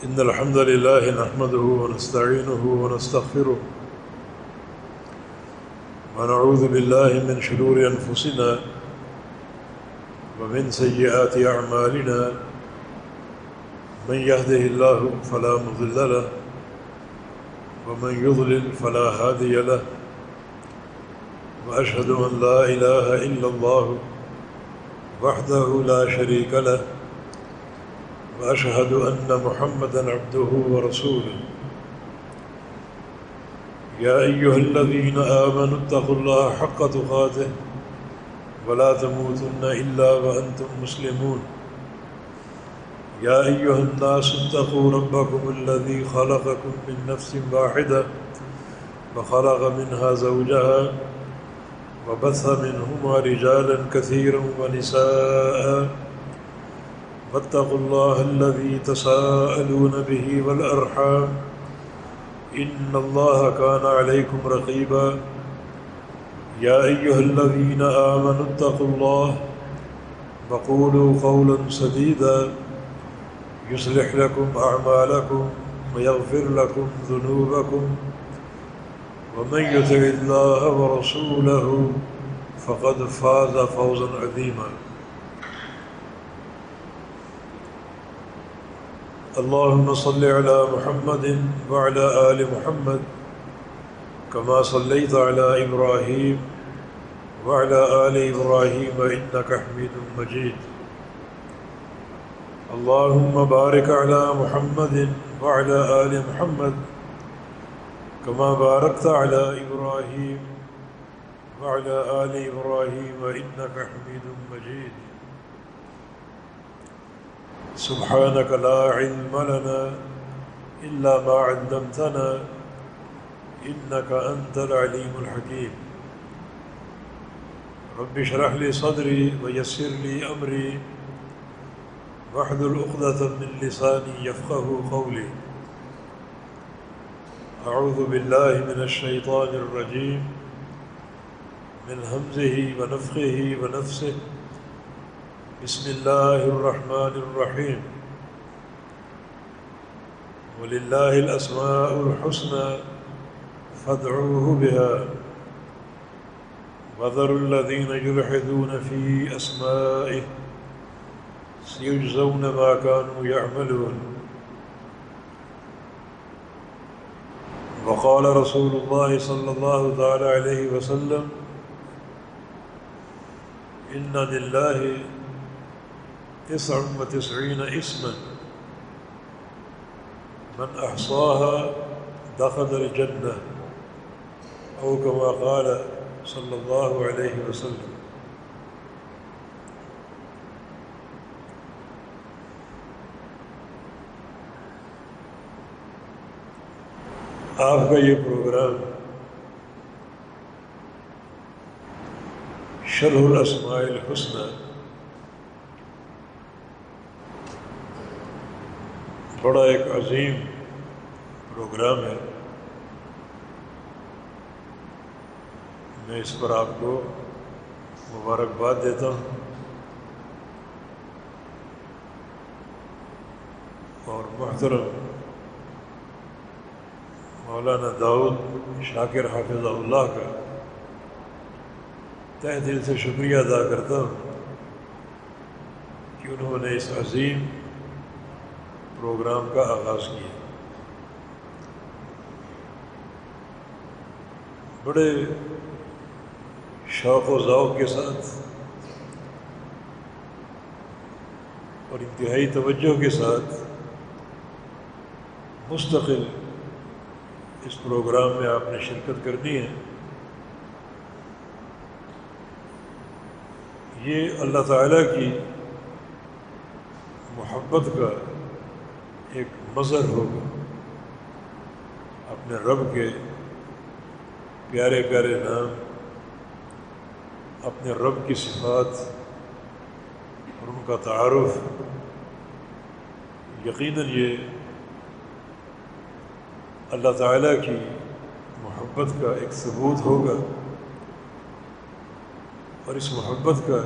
إن الحمد لله نحمده ونستعينه ونستغفره ونعوذ بالله من شرور أنفسنا ومن سيئات أعمالنا من يهده الله فلا مضل له ومن يضلل فلا هادي له وأشهد أن لا إله إلا الله وحده لا شريك له وأشهد أن محمدًا عبده ورسوله يا أيها الذين آمنوا اتقوا الله حق تقاته ولا تموتن إلا وأنتم مسلمون يا أيها الناس اتقوا ربكم الذي خلقكم من نفس واحدة وخلق منها زوجها وبث منهما رجالا كثيرا ونساء واتقوا الله الذي تساءلون به والأرحام إن الله كان عليكم رقيبا يا أيها الذين آمنوا اتقوا الله وقولوا قولا سديدا يصلح لكم أعمالكم ويغفر لكم ذنوبكم ومن يطع الله ورسوله فقد فاز فوزا عظيما اللهم صل على محمد وعلى آل محمد كما صليت على إبراهيم وعلى آل إبراهيم إنك حميد مجيد اللهم بارك على محمد وعلى آل محمد كما باركت على إبراهيم وعلى آل إبراهيم إنك حميد مجيد سبحانك لا علم لنا إلا ما علمتنا إنك أنت العليم الحكيم رب اشرح لي صدري ويسر لي أمري واحلل عقدة من لساني يفقه قولي أعوذ بالله من الشيطان الرجيم من همزه ونفخه ونفسه بسم الله الرحمن الرحيم ولله الأسماء الحسنى فادعوه بها وذروا الذين يلحدون في أسمائه سيجزون ما كانوا يعملون وقال رسول الله صلى الله تعالى عليه وسلم إن لله 99 اسما من أحصاها دخل الجنة أو كما قال صلى الله عليه وسلم آپ کا یہ پروگرام شرح الاسماء الحسنى بڑا ایک عظیم پروگرام ہے. میں اس پر آپ کو مبارکباد دیتا ہوں اور محترم مولانا داؤد شاکر حافظ اللہ کا تہ دل سے شکریہ ادا کرتا ہوں کہ انہوں نے اس عظیم پروگرام کا آغاز کیا. بڑے شوق و ذوق کے ساتھ اور انتہائی توجہ کے ساتھ مستقل اس پروگرام میں آپ نے شرکت کرنی ہے. یہ اللہ تعالیٰ کی محبت کا ایک مظہر ہوگا. اپنے رب کے پیارے پیارے نام، اپنے رب کی صفات اور ان کا تعارف، یقیناً یہ اللہ تعالیٰ کی محبت کا ایک ثبوت ہوگا اور اس محبت کا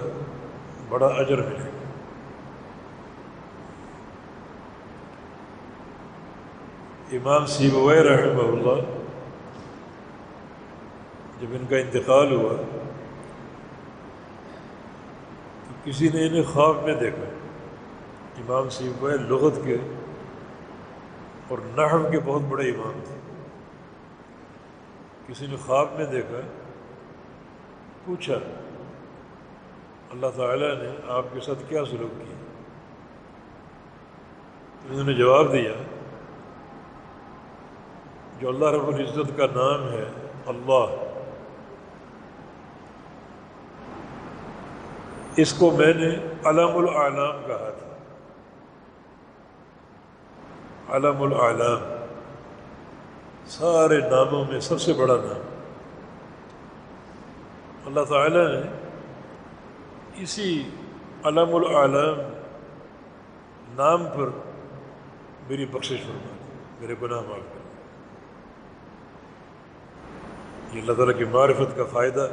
بڑا اجر ملے گا. امام سیبویہ رحمہ اللہ جب ان کا انتقال ہوا تو کسی نے انہیں خواب میں دیکھا. امام سیبویہ لغت کے اور نحو کے بہت بڑے امام تھے. کسی نے خواب میں دیکھا، پوچھا اللہ تعالیٰ نے آپ کے ساتھ کیا سلوک کیا؟ انہوں نے جواب دیا جو اللہ رب العزت کا نام ہے اللہ، اس کو میں نے علم الاعلام کہا تھا. علم الاعلام، سارے ناموں میں سب سے بڑا نام. اللہ تعالیٰ نے اسی علم الاعلام نام پر میری بخشش فرما دی، میرے گناہ معاف کر دی. یہ اللہ تعالیٰ کی معرفت کا فائدہ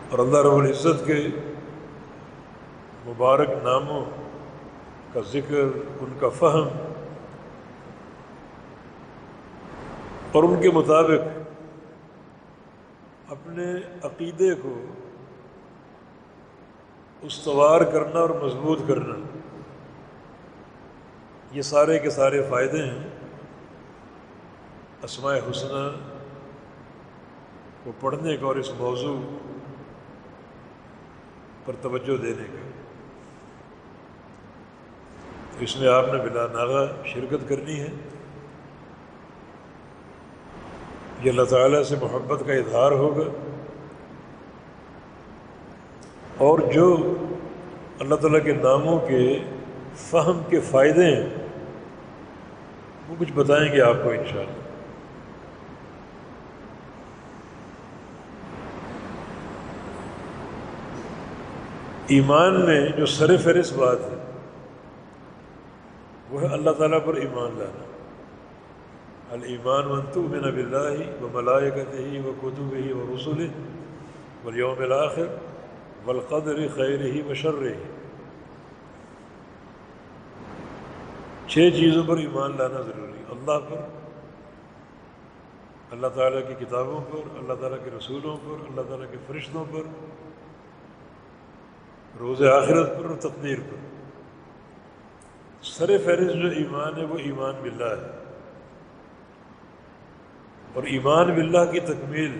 اور اللہ رب العزت کے مبارک ناموں کا ذکر، ان کا فہم اور ان کے مطابق اپنے عقیدے کو استوار کرنا اور مضبوط کرنا، یہ سارے کے سارے فائدے ہیں اسماء حسنہ کو پڑھنے کا اور اس موضوع پر توجہ دینے کا. اس میں آپ نے بلا ناغہ شرکت کرنی ہے. یہ اللہ تعالیٰ سے محبت کا اظہار ہوگا، اور جو اللہ تعالیٰ کے ناموں کے فہم کے فائدے ہیں وہ کچھ بتائیں گے آپ کو انشاءاللہ. ایمان میں جو سر فہرست بات ہے وہ ہے اللہ تعالیٰ پر ایمان لانا. الایمان ان تؤمن باللہ وملائکتہ وکتبہ ورسلہ والیوم الآخر والقدر خیرہ وشرہ. 6 چیزوں پر ایمان لانا ضروری. اللہ پر، اللہ تعالیٰ کی کتابوں پر، اللہ تعالیٰ کے رسولوں پر، اللہ تعالیٰ کے فرشتوں پر، روز آخرت پر اور تقدیر پر. سر فہرست جو ایمان ہے وہ ایمان باللہ ہے، اور ایمان باللہ کی تکمیل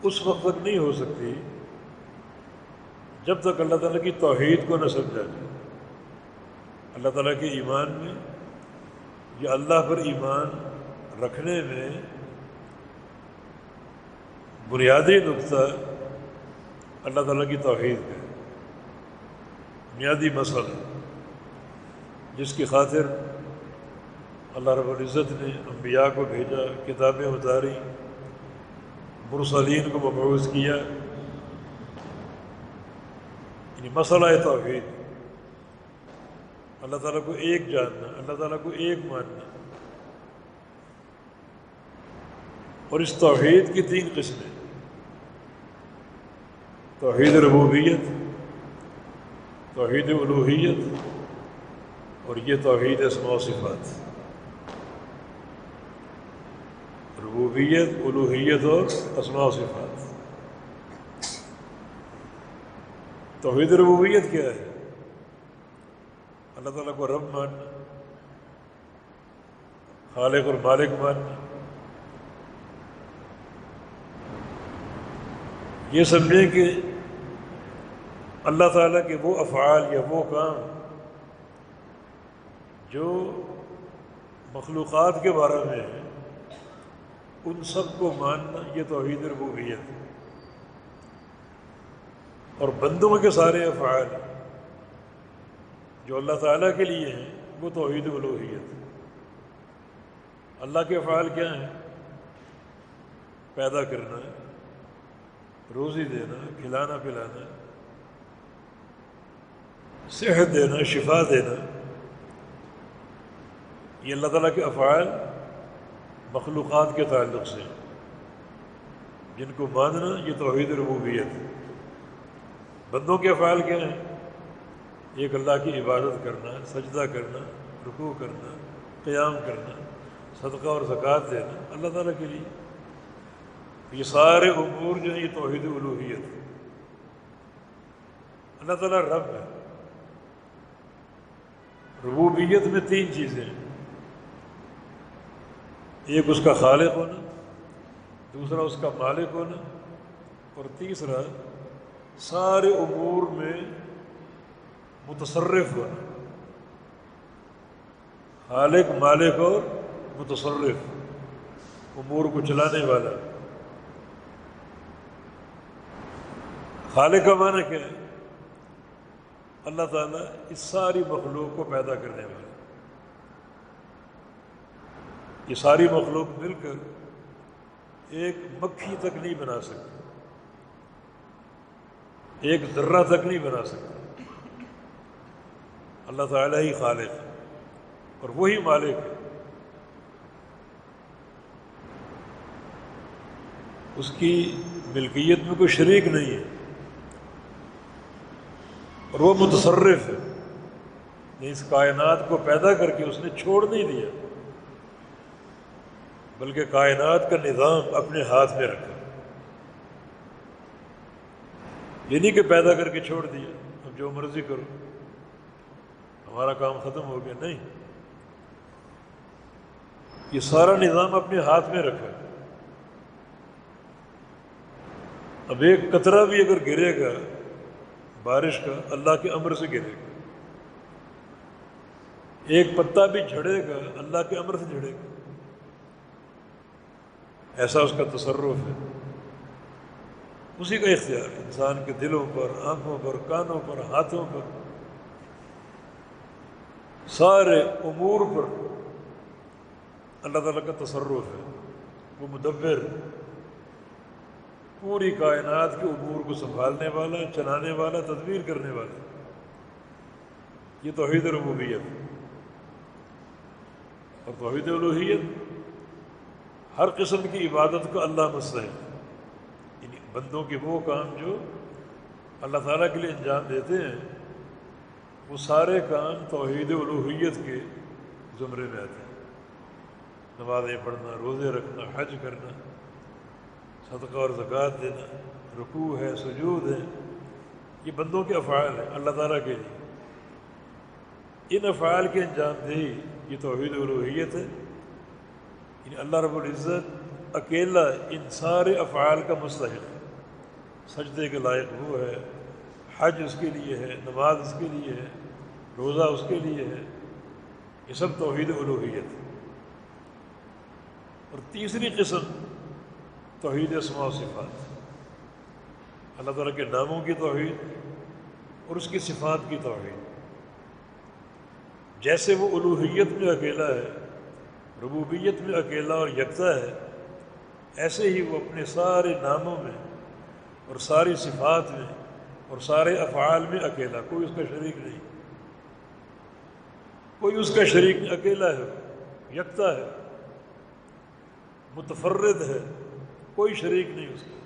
اس وقت تک نہیں ہو سکتی جب تک اللہ تعالیٰ کی توحید کو نہ سمجھا جائے. اللہ تعالیٰ کے ایمان میں یا اللہ پر ایمان رکھنے میں بنیادی نقطہ اللہ تعالیٰ کی توحید ہے، بنیادی مسئلہ جس کی خاطر اللہ رب العزت نے انبیاء کو بھیجا، کتابیں اتاری، مرسلین کو مبعوث کیا. یعنی مسئلہ توحید، اللہ تعالیٰ کو ایک جاننا، اللہ تعالیٰ کو ایک ماننا. اور اس توحید کی 3 قسمیں: توحید ربوبیت، توحید الوہیت اور یہ توحید اسماء و صفات. ربوبیت، الوہیت اور اسماء و صفات. توحید ربوبیت کیا ہے؟ اللہ تعالیٰ کو رب ماننا، خالق اور مالک ماننا. یہ سمجھیں کہ اللہ تعالیٰ کے وہ افعال یا وہ کام جو مخلوقات کے بارے میں ہیں ان سب کو ماننا، یہ توحید ربوبیت ہے. اور بندوں کے سارے افعال جو اللہ تعالیٰ کے لیے ہیں وہ توحید الوہیت ہے. اللہ کے افعال کیا ہیں؟ پیدا کرنا، روزی دینا، کھلانا پلانا، صحت دینا، شفا دینا. یہ اللہ تعالیٰ کے افعال مخلوقات کے تعلق سے جن کو ماننا یہ توحید ربوبیت ہے. بندوں کے افعال کیا ہیں؟ ایک اللہ کی عبادت کرنا، سجدہ کرنا، رکوع کرنا، قیام کرنا، صدقہ اور زکوٰۃ دینا اللہ تعالیٰ کے لیے. یہ سارے امور جو ہیں یہ توحید الوہیت ہے. اللہ تعالیٰ رب ہے. ربوبیت میں 3 چیزیں ہیں. ایک اس کا خالق ہونا، دوسرا اس کا مالک ہونا، اور تیسرا سارے امور میں متصرف ہونا. خالق، مالک اور متصرف، امور کو چلانے والا. خالق کا معنی کیا ہے؟ اللہ تعالیٰ اس ساری مخلوق کو پیدا کرنے والا. یہ ساری مخلوق مل کر ایک مکھی تک نہیں بنا سکتی، ایک ذرہ تک نہیں بنا سکتی. اللہ تعالیٰ ہی خالق ہے اور وہی مالک ہے. اس کی ملکیت میں کوئی شریک نہیں ہے اور وہ متصرف ہے. اس کائنات کو پیدا کر کے اس نے چھوڑ نہیں دیا، بلکہ کائنات کا نظام اپنے ہاتھ میں رکھا. یہ نہیں کہ پیدا کر کے چھوڑ دیا اب جو مرضی کرو ہمارا کام ختم ہو گیا. نہیں، یہ سارا نظام اپنے ہاتھ میں رکھا. اب ایک قطرہ بھی اگر گرے گا بارش کا اللہ کے امر سے گرے گا. ایک پتا بھی جھڑے گا اللہ کے امر سے جھڑے گا. ایسا اس کا تصرف ہے. اسی کا اختیار ہے انسان کے دلوں پر، آنکھوں پر، کانوں پر، ہاتھوں پر، سارے امور پر اللہ تعالیٰ کا تصرف ہے. وہ مدبر، پوری کائنات کے امور کو سنبھالنے والا، چلانے والا، تدبیر کرنے والا. یہ توحید ربوبیت ہے. اور توحید الوہیت ہر قسم کی عبادت کا اللہ مستحق. یعنی بندوں کے وہ کام جو اللہ تعالیٰ کے لیے انجام دیتے ہیں وہ سارے کام توحید الوہیت کے زمرے میں آتے ہیں. نمازیں پڑھنا، روزے رکھنا، حج کرنا، صدقہ اور زکوٰۃ دینا، رکوع ہے، سجود ہے، یہ بندوں کے افعال ہیں اللہ تعالیٰ کے لیے. ان افعال کے انجام دہی یہ توحید الوہیت ہے. یعنی اللہ رب العزت اکیلا ان سارے افعال کا مستحق ہے. سجدے کے لائق وہ ہے، حج اس کے لیے ہے، نماز اس کے لیے ہے، روزہ اس کے لیے ہے. یہ سب توحید الوہیت ہے. اور تیسری قسم توحید اسماء و صفات، اللہ تعالیٰ کے ناموں کی توحید اور اس کی صفات کی توحید. جیسے وہ الوہیت میں اکیلا ہے، ربوبیت میں اکیلا اور یکتا ہے، ایسے ہی وہ اپنے سارے ناموں میں اور ساری صفات میں اور سارے افعال میں اکیلا، کوئی اس کا شریک نہیں. کوئی اس کا شریک نہیں، اکیلا ہے، یکتا ہے، متفرد ہے، کوئی شریک نہیں اس کا.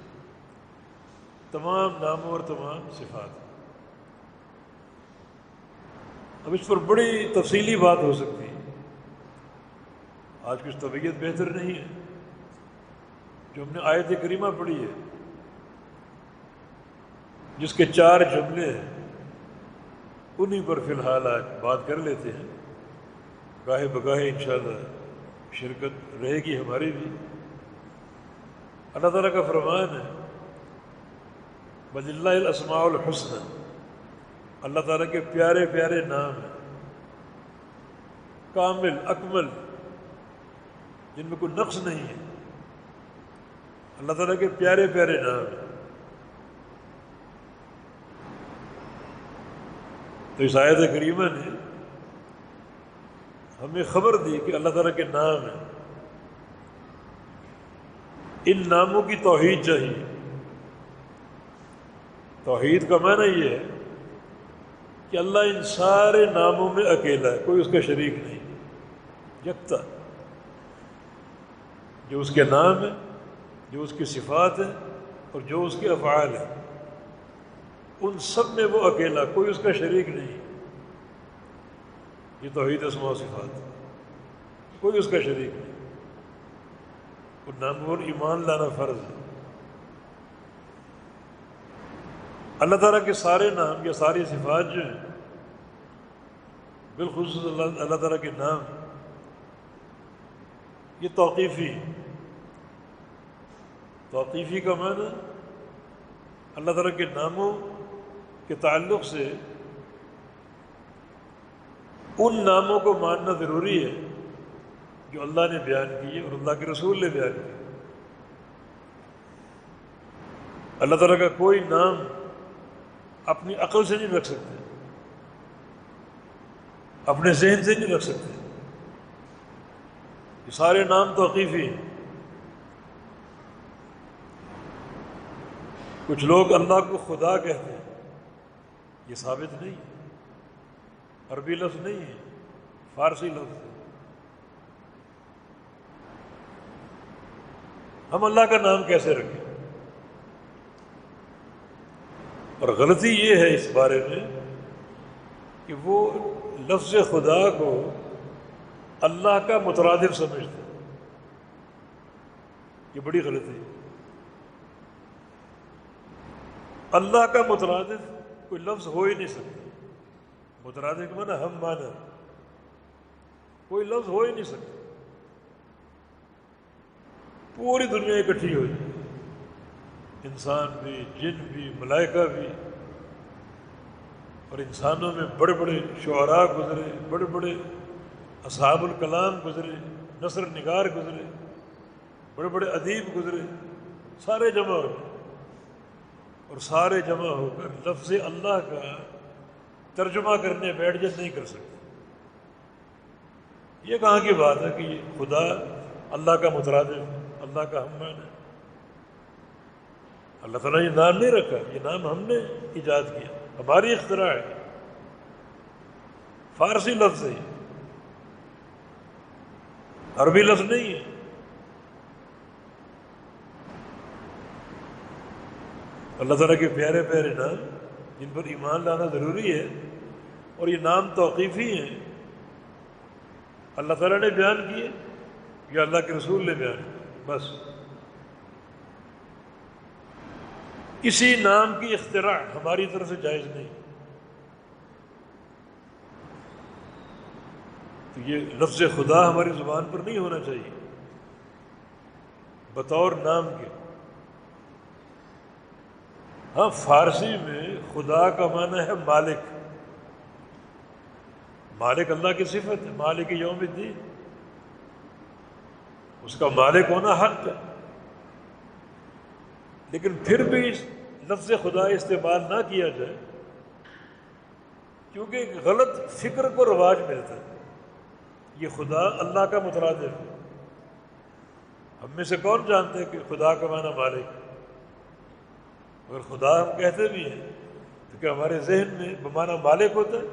تمام ناموں اور تمام صفات. اب اس پر بڑی تفصیلی بات ہو سکتی ہے. آج کچھ طبیعت بہتر نہیں ہے. جو ہم نے آیت کریمہ پڑھی ہے جس کے 4 جملے ہیں انہی پر فی الحال آج بات کر لیتے ہیں. گاہے بگاہے انشاءاللہ شرکت رہے گی ہماری بھی. اللہ تعالیٰ کا فرمان ہے وَلِلَّهِ الْأَسْمَاءُ الْحُسْنَى، اللہ تعالیٰ کے پیارے پیارے نام ہیں، کامل، اکمل، جن میں کوئی نقص نہیں ہے. اللہ تعالیٰ کے پیارے پیارے نام ہیں. تو اس آیت کریمہ نے ہمیں خبر دی کہ اللہ تعالیٰ کے نام ہیں. ان ناموں کی توحید چاہیے. توحید کا معنی یہ ہے کہ اللہ ان سارے ناموں میں اکیلا ہے، کوئی اس کا شریک نہیں، یکتا. جو اس کے نام ہیں، جو اس کی صفات ہیں اور جو اس کے افعال ہیں، ان سب میں وہ اکیلا، کوئی اس کا شریک نہیں. یہ توحید اسماء و صفات، کوئی اس کا شریک نہیں، اور ناموں پر ایمان لانا فرض ہے۔ اللہ تعالیٰ کے سارے نام یا ساری صفات جو ہیں، بالخصوص اللہ تعالیٰ کے نام، یہ توقیفی ہیں۔ توقیفی کا معنی اللہ تعالیٰ کے ناموں کے تعلق سے ان ناموں کو ماننا ضروری ہے جو اللہ نے بیان کیے اور اللہ کے رسول نے بیان کیے۔ اللہ تعالیٰ کا کوئی نام اپنی عقل سے نہیں رکھ سکتے، اپنے ذہن سے نہیں رکھ سکتے، یہ سارے نام توقیفی ہیں۔ کچھ لوگ اللہ کو خدا کہتے ہیں، یہ ثابت نہیں ہے، عربی لفظ نہیں ہے، فارسی لفظ ہے۔ ہم اللہ کا نام کیسے رکھیں؟ اور غلطی یہ ہے اس بارے میں کہ وہ لفظ خدا کو اللہ کا مترادف سمجھتے ہیں، یہ بڑی غلطی ہے۔ اللہ کا مترادف کوئی لفظ ہو ہی نہیں سکتا، مترادف کا معنی ہم معنی، کوئی لفظ ہو ہی نہیں سکتا۔ پوری دنیا اکٹھی ہو جائے، انسان بھی، جن بھی، ملائکہ بھی، اور انسانوں میں بڑے بڑے شعراء گزرے، بڑے بڑے اصحاب الکلام گزرے، نثر نگار گزرے، بڑے بڑے ادیب گزرے، سارے جمع ہو گئے، اور سارے جمع ہو کر لفظ اللہ کا ترجمہ کرنے بیٹھ جائے، نہیں کر سکتے۔ یہ کہاں کی بات ہے کہ یہ خدا اللہ کا مترادف، اللہ کا ہم معنی ہے؟ اللہ تعالیٰ نے یہ نام نہیں رکھا، یہ نام ہم نے ایجاد کیا، ہماری اختراع ہے، فارسی لفظ ہے، عربی لفظ نہیں ہے۔ اللہ تعالیٰ کے پیارے پیارے نام جن پر ایمان لانا ضروری ہے، اور یہ نام توقیفی ہیں، اللہ تعالیٰ نے بیان کیے یا اللہ کے رسول نے بیان کیے، بس۔ کسی نام کی اختراع ہماری طرف سے جائز نہیں۔ تو یہ لفظ خدا ہماری زبان پر نہیں ہونا چاہیے بطور نام کے۔ ہاں، فارسی میں خدا کا معنی ہے مالک، مالک اللہ کی صفت ہے، مالک یوم الدین، اس کا مالک ہونا حق ہے۔ لیکن پھر بھی لفظ خدا استعمال نہ کیا جائے، کیونکہ ایک غلط فکر کو رواج ملتا ہے، یہ خدا اللہ کا مترادف ہے۔ ہم میں سے کون جانتے ہیں کہ خدا کا معنی مالک ہے؟ اگر خدا ہم کہتے بھی ہیں تو کیا ہمارے ذہن میں بمعنی مالک ہوتا ہے؟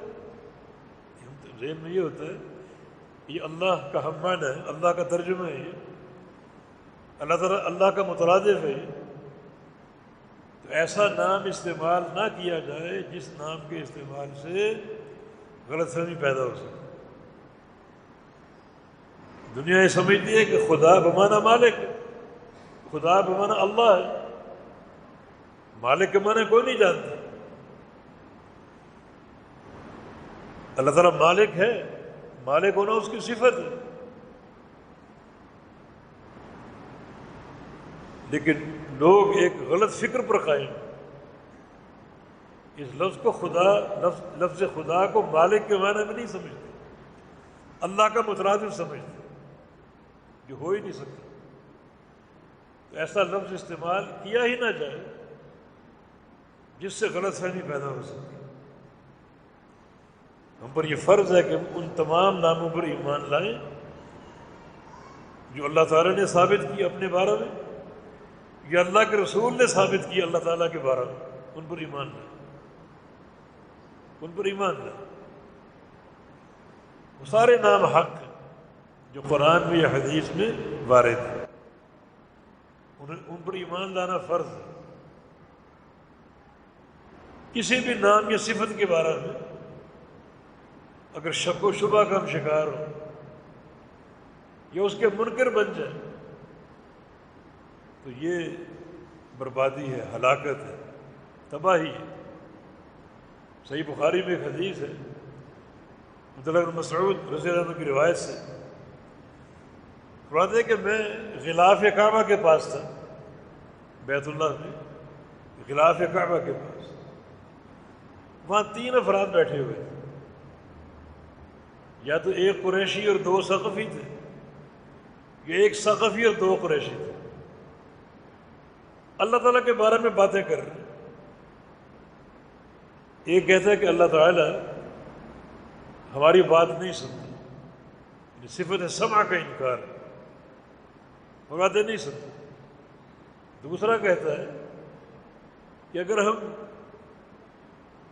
ذہن میں یہ ہوتا ہے یہ اللہ کا ہم معنی ہے، اللہ کا ترجمہ ہے، یہ اللہ تعالیٰ اللہ کا مترادف ہے۔ تو ایسا نام استعمال نہ کیا جائے جس نام کے استعمال سے غلط فہمی پیدا ہو سکے۔ دنیا یہ سمجھتی ہے کہ خدا بمعنی مالک ہے، خدا بمعنی اللہ ہے، مالک کے معنی کوئی نہیں جانتا۔ اللہ تعالیٰ مالک ہے، مالک ہونا اس کی صفت ہے، لیکن لوگ ایک غلط فکر پر قائم، اس لفظ کو لفظ خدا کو مالک کے معنی میں نہیں سمجھتے، اللہ کا مترادف سمجھتے، جو ہو ہی نہیں سکتا۔ تو ایسا لفظ استعمال کیا ہی نہ جائے جس سے غلط فہمی پیدا ہو سکتی۔ ہم پر یہ فرض ہے کہ ہم ان تمام ناموں پر ایمان لائیں جو اللہ تعالیٰ نے ثابت کی اپنے بارے میں، یا اللہ کے رسول نے ثابت کی اللہ تعالیٰ کے بارے میں، ان پر ایمان لائیں، ان پر ایمان لائیں۔ وہ سارے نام حق ہیں جو قرآن میں یا حدیث میں وارد ہیں، ان پر ایمان لانا فرض ہے۔ کسی بھی نام یا صفت کے بارے میں اگر شک و شبہ کا ہم شکار ہوں یا اس کے منکر بن جائیں تو یہ بربادی ہے، ہلاکت ہے، تباہی ہے۔ صحیح بخاری میں ایک حدیث ہے عبداللہ بن مسعود رضی اللہ عنہ کی روایت سے، فرماتے ہیں کہ میں غلاف کعبہ کے پاس تھا، بیت اللہ میں غلاف کعبہ کے پاس، وہاں 3 افراد بیٹھے ہوئے تھے، یا تو ایک قریشی اور 2 ثقفی تھے، یا ایک ثقفی اور 2 قریشی تھے، اللہ تعالیٰ کے بارے میں باتیں کر رہے ہیں۔ ایک کہتا ہے کہ اللہ تعالیٰ ہماری بات نہیں سنتا، یعنی صفت سمع کا انکار، وہ باتیں نہیں سنتا۔ دوسرا کہتا ہے کہ اگر ہم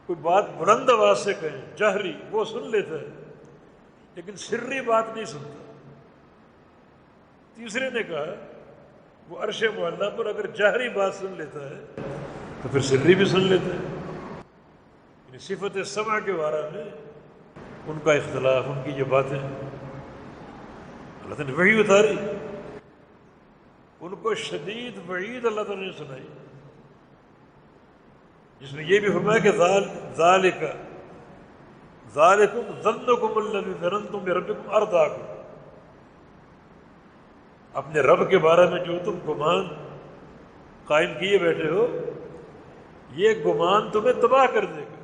کوئی بات بلند آواز سے کہیں جہری، وہ سن لیتا ہے لیکن سری بات نہیں سنتا۔ تیسرے نے کہا وہ عرش معلیٰ پر اگر جہری بات سن لیتا ہے تو پھر سری بھی سن لیتا ہے۔ یعنی صفت سمع کے بارے میں ان کا اختلاف، ان کی یہ باتیں اللہ تعالیٰ نے وحی اتاری، ان کو شدید وعید اللہ تعالیٰ نے سنائی، جس میں یہ بھی فرمایا کہ ذالکم ظنکم الذی ظننتم بربکم ارداکم، اپنے رب کے بارے میں جو تم گمان قائم کیے بیٹھے ہو، یہ گمان تمہیں تباہ کر دے گا،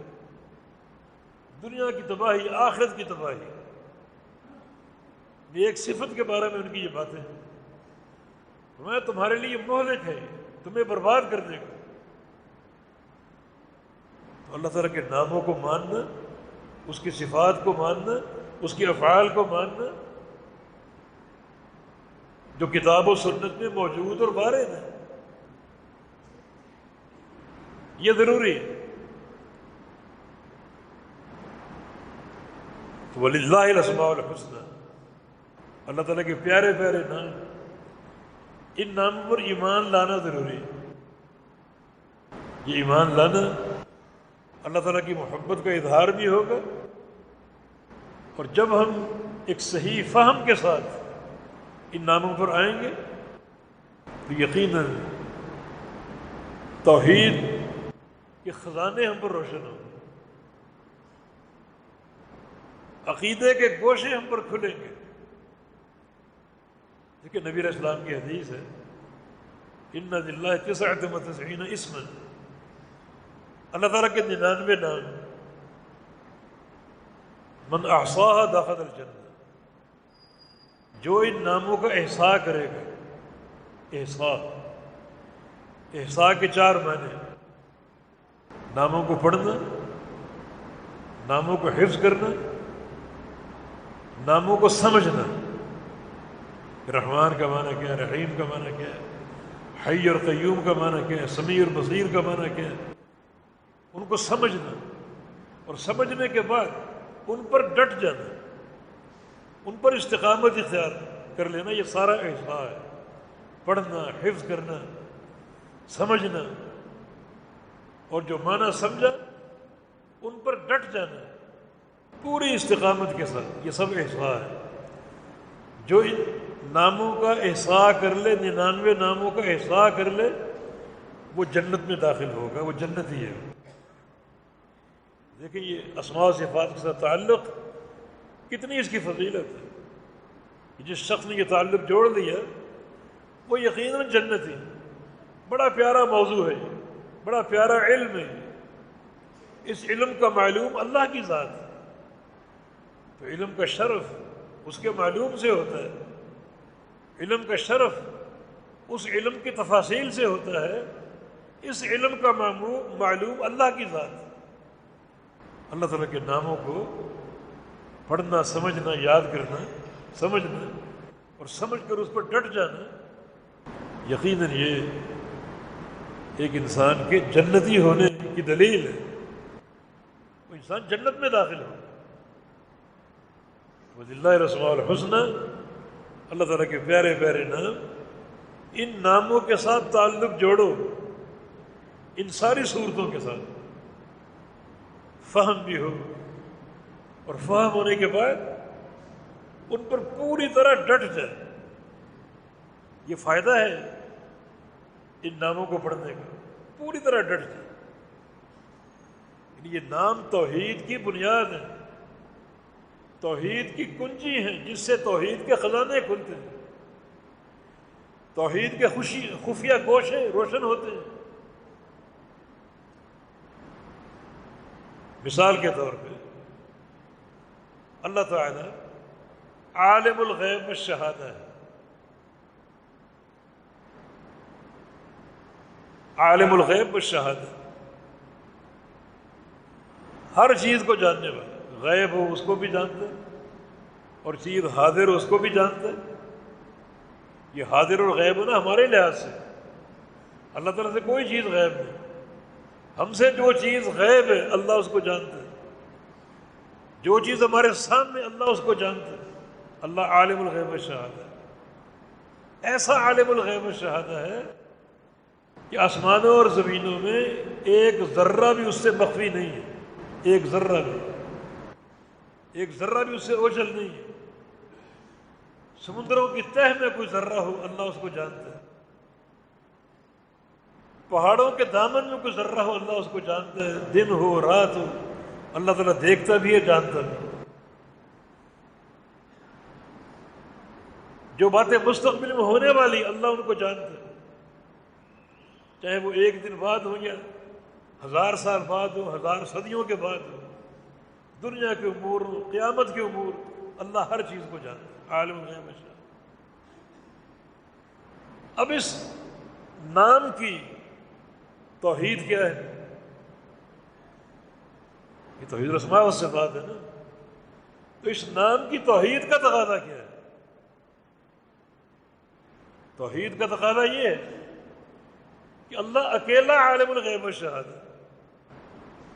دنیا کی تباہی، آخرت کی تباہی۔ یہ ایک صفت کے بارے میں ان کی یہ باتیں ہیں، میں تمہارے لیے مہلک ہے، تمہیں برباد کر دے گا۔ تو اللہ تعالیٰ کے ناموں کو ماننا، اس کی صفات کو ماننا، اس کے افعال کو ماننا جو کتاب و سنت میں موجود اور وارد ہے، یہ ضروری ہے۔ تو وَلِلَّهِ الْأَسْمَاءُ الْحُسْنَى، اللہ تعالیٰ کے پیارے پیارے نام، ان ناموں پر ایمان لانا ضروری ہے۔ یہ ایمان لانا اللہ تعالیٰ کی محبت کا اظہار بھی ہوگا، اور جب ہم ایک صحیح فہم کے ساتھ ان ناموں پر آئیں گے تو یقیناً توحید کے خزانے ہم پر روشن ہوں گے، عقیدے کے گوشے ہم پر کھلیں گے۔ دیکھیں نبی علیہ السلام کی حدیث ہے ان للہ 99 اسما، اللہ تعالیٰ کے 99 نام، من احصاها دخل الجنہ، جو ان ناموں کا احصاء کرے گا۔ احصاء کے 4 معنی، ناموں کو پڑھنا، ناموں کو حفظ کرنا، ناموں کو سمجھنا، رحمان کا معنی کیا ہے، رحیم کا معنی کیا ہے، حی اور قیوم کا معنی کیا ہے، سمیع اور بصیر کا معنی کیا ہے، ان کو سمجھنا، اور سمجھنے کے بعد ان پر ڈٹ جانا، ان پر استقامت اختیار کر لینا، یہ سارا احصاء ہے۔ پڑھنا، حفظ کرنا، سمجھنا، اور جو معنی سمجھا ان پر ڈٹ جانا پوری استقامت کے ساتھ، یہ سب احصاء ہے۔ جو ان ناموں کا احصاء کر لے، 99 ناموں کا احصاء کر لے، وہ جنت میں داخل ہوگا، وہ جنتی ہے۔ دیکھیں یہ اسماء و صفات کے ساتھ تعلق کتنی اس کی فضیلت ہے۔ جس شخص نے یہ تعلق جوڑ لیا وہ یقیناً جنتی۔ بڑا پیارا موضوع ہے، بڑا پیارا علم ہے۔ اس علم کا معلوم اللہ کی ذات ہے، تو علم کا شرف اس کے معلوم سے ہوتا ہے، علم کا شرف اس علم کی تفاصیل سے ہوتا ہے۔ اس علم کا معلوم اللہ کی ذات ہے۔ اللہ تعالیٰ کے ناموں کو پڑھنا، سمجھنا، یاد کرنا، سمجھنا، اور سمجھ کر اس پر ڈٹ جانا، یقیناً یہ ایک انسان کے جنتی ہونے کی دلیل ہے۔ وہ انسان جنت میں داخل ہو۔ وَلِلَّهِ الْأَسْمَاءُ الْحُسْنَى، اللہ تعالیٰ کے پیارے پیارے نام، ان ناموں کے ساتھ تعلق جوڑو، ان ساری صورتوں کے ساتھ، فہم بھی ہو، اور فہم ہونے کے بعد ان پر پوری طرح ڈٹ جائے. یہ فائدہ ہے ان ناموں کو پڑھنے کا، پوری طرح ڈٹ جائے. یہ نام توحید کی بنیاد ہے، توحید کی کنجی ہیں جس سے توحید کے خزانے کھلتے ہیں، توحید کے خفیہ گوشے روشن ہوتے ہیں. مثال کے طور پہ اللہ تعالی عالم الغیب والشہادہ ہے، عالم الغیب والشہادہ، ہر چیز کو جاننے والا. غیب ہو اس کو بھی جانتا ہے اور چیز حاضر ہو اس کو بھی جانتا ہے. یہ حاضر اور غیب ہو نا ہمارے لحاظ سے، اللہ تعالیٰ سے کوئی چیز غیب نہیں. ہم سے جو چیز غیب ہے اللہ اس کو جانتا ہے، جو چیز ہمارے سامنے اللہ اس کو جانتا ہے. اللہ عالم الغیب والشہادہ، ایسا عالم الغیب والشہادہ ہے کہ آسمانوں اور زمینوں میں ایک ذرہ بھی اس سے مخفی نہیں ہے. ایک ذرہ بھی، ایک ذرہ بھی اس سے اوجھل نہیں ہے. سمندروں کی تہہ میں کوئی ذرہ ہو اللہ اس کو جانتا ہے، پہاڑوں کے دامن میں کوئی ذرہ ہو اللہ اس کو جانتا ہے. دن ہو رات ہو اللہ تعالیٰ دیکھتا بھی ہے جانتا بھی ہے. جو باتیں مستقبل میں ہونے والی اللہ ان کو جانتا ہے، چاہے وہ ایک دن بعد ہو یا 1000 سال بعد ہو، 1000 صدیوں کے بعد ہو. دنیا کے امور ہو، قیامت کے امور، اللہ ہر چیز کو جانتا ہے، عالم الغیب والشہادہ. اب اس نام کی توحید کیا ہے؟ یہ توحید الاسماء والصفات ہے نا. تو اس نام کی توحید کا تقاضا کیا ہے؟ توحید کا تقاضا یہ ہے کہ اللہ اکیلا عالم الغیب والشہادہ،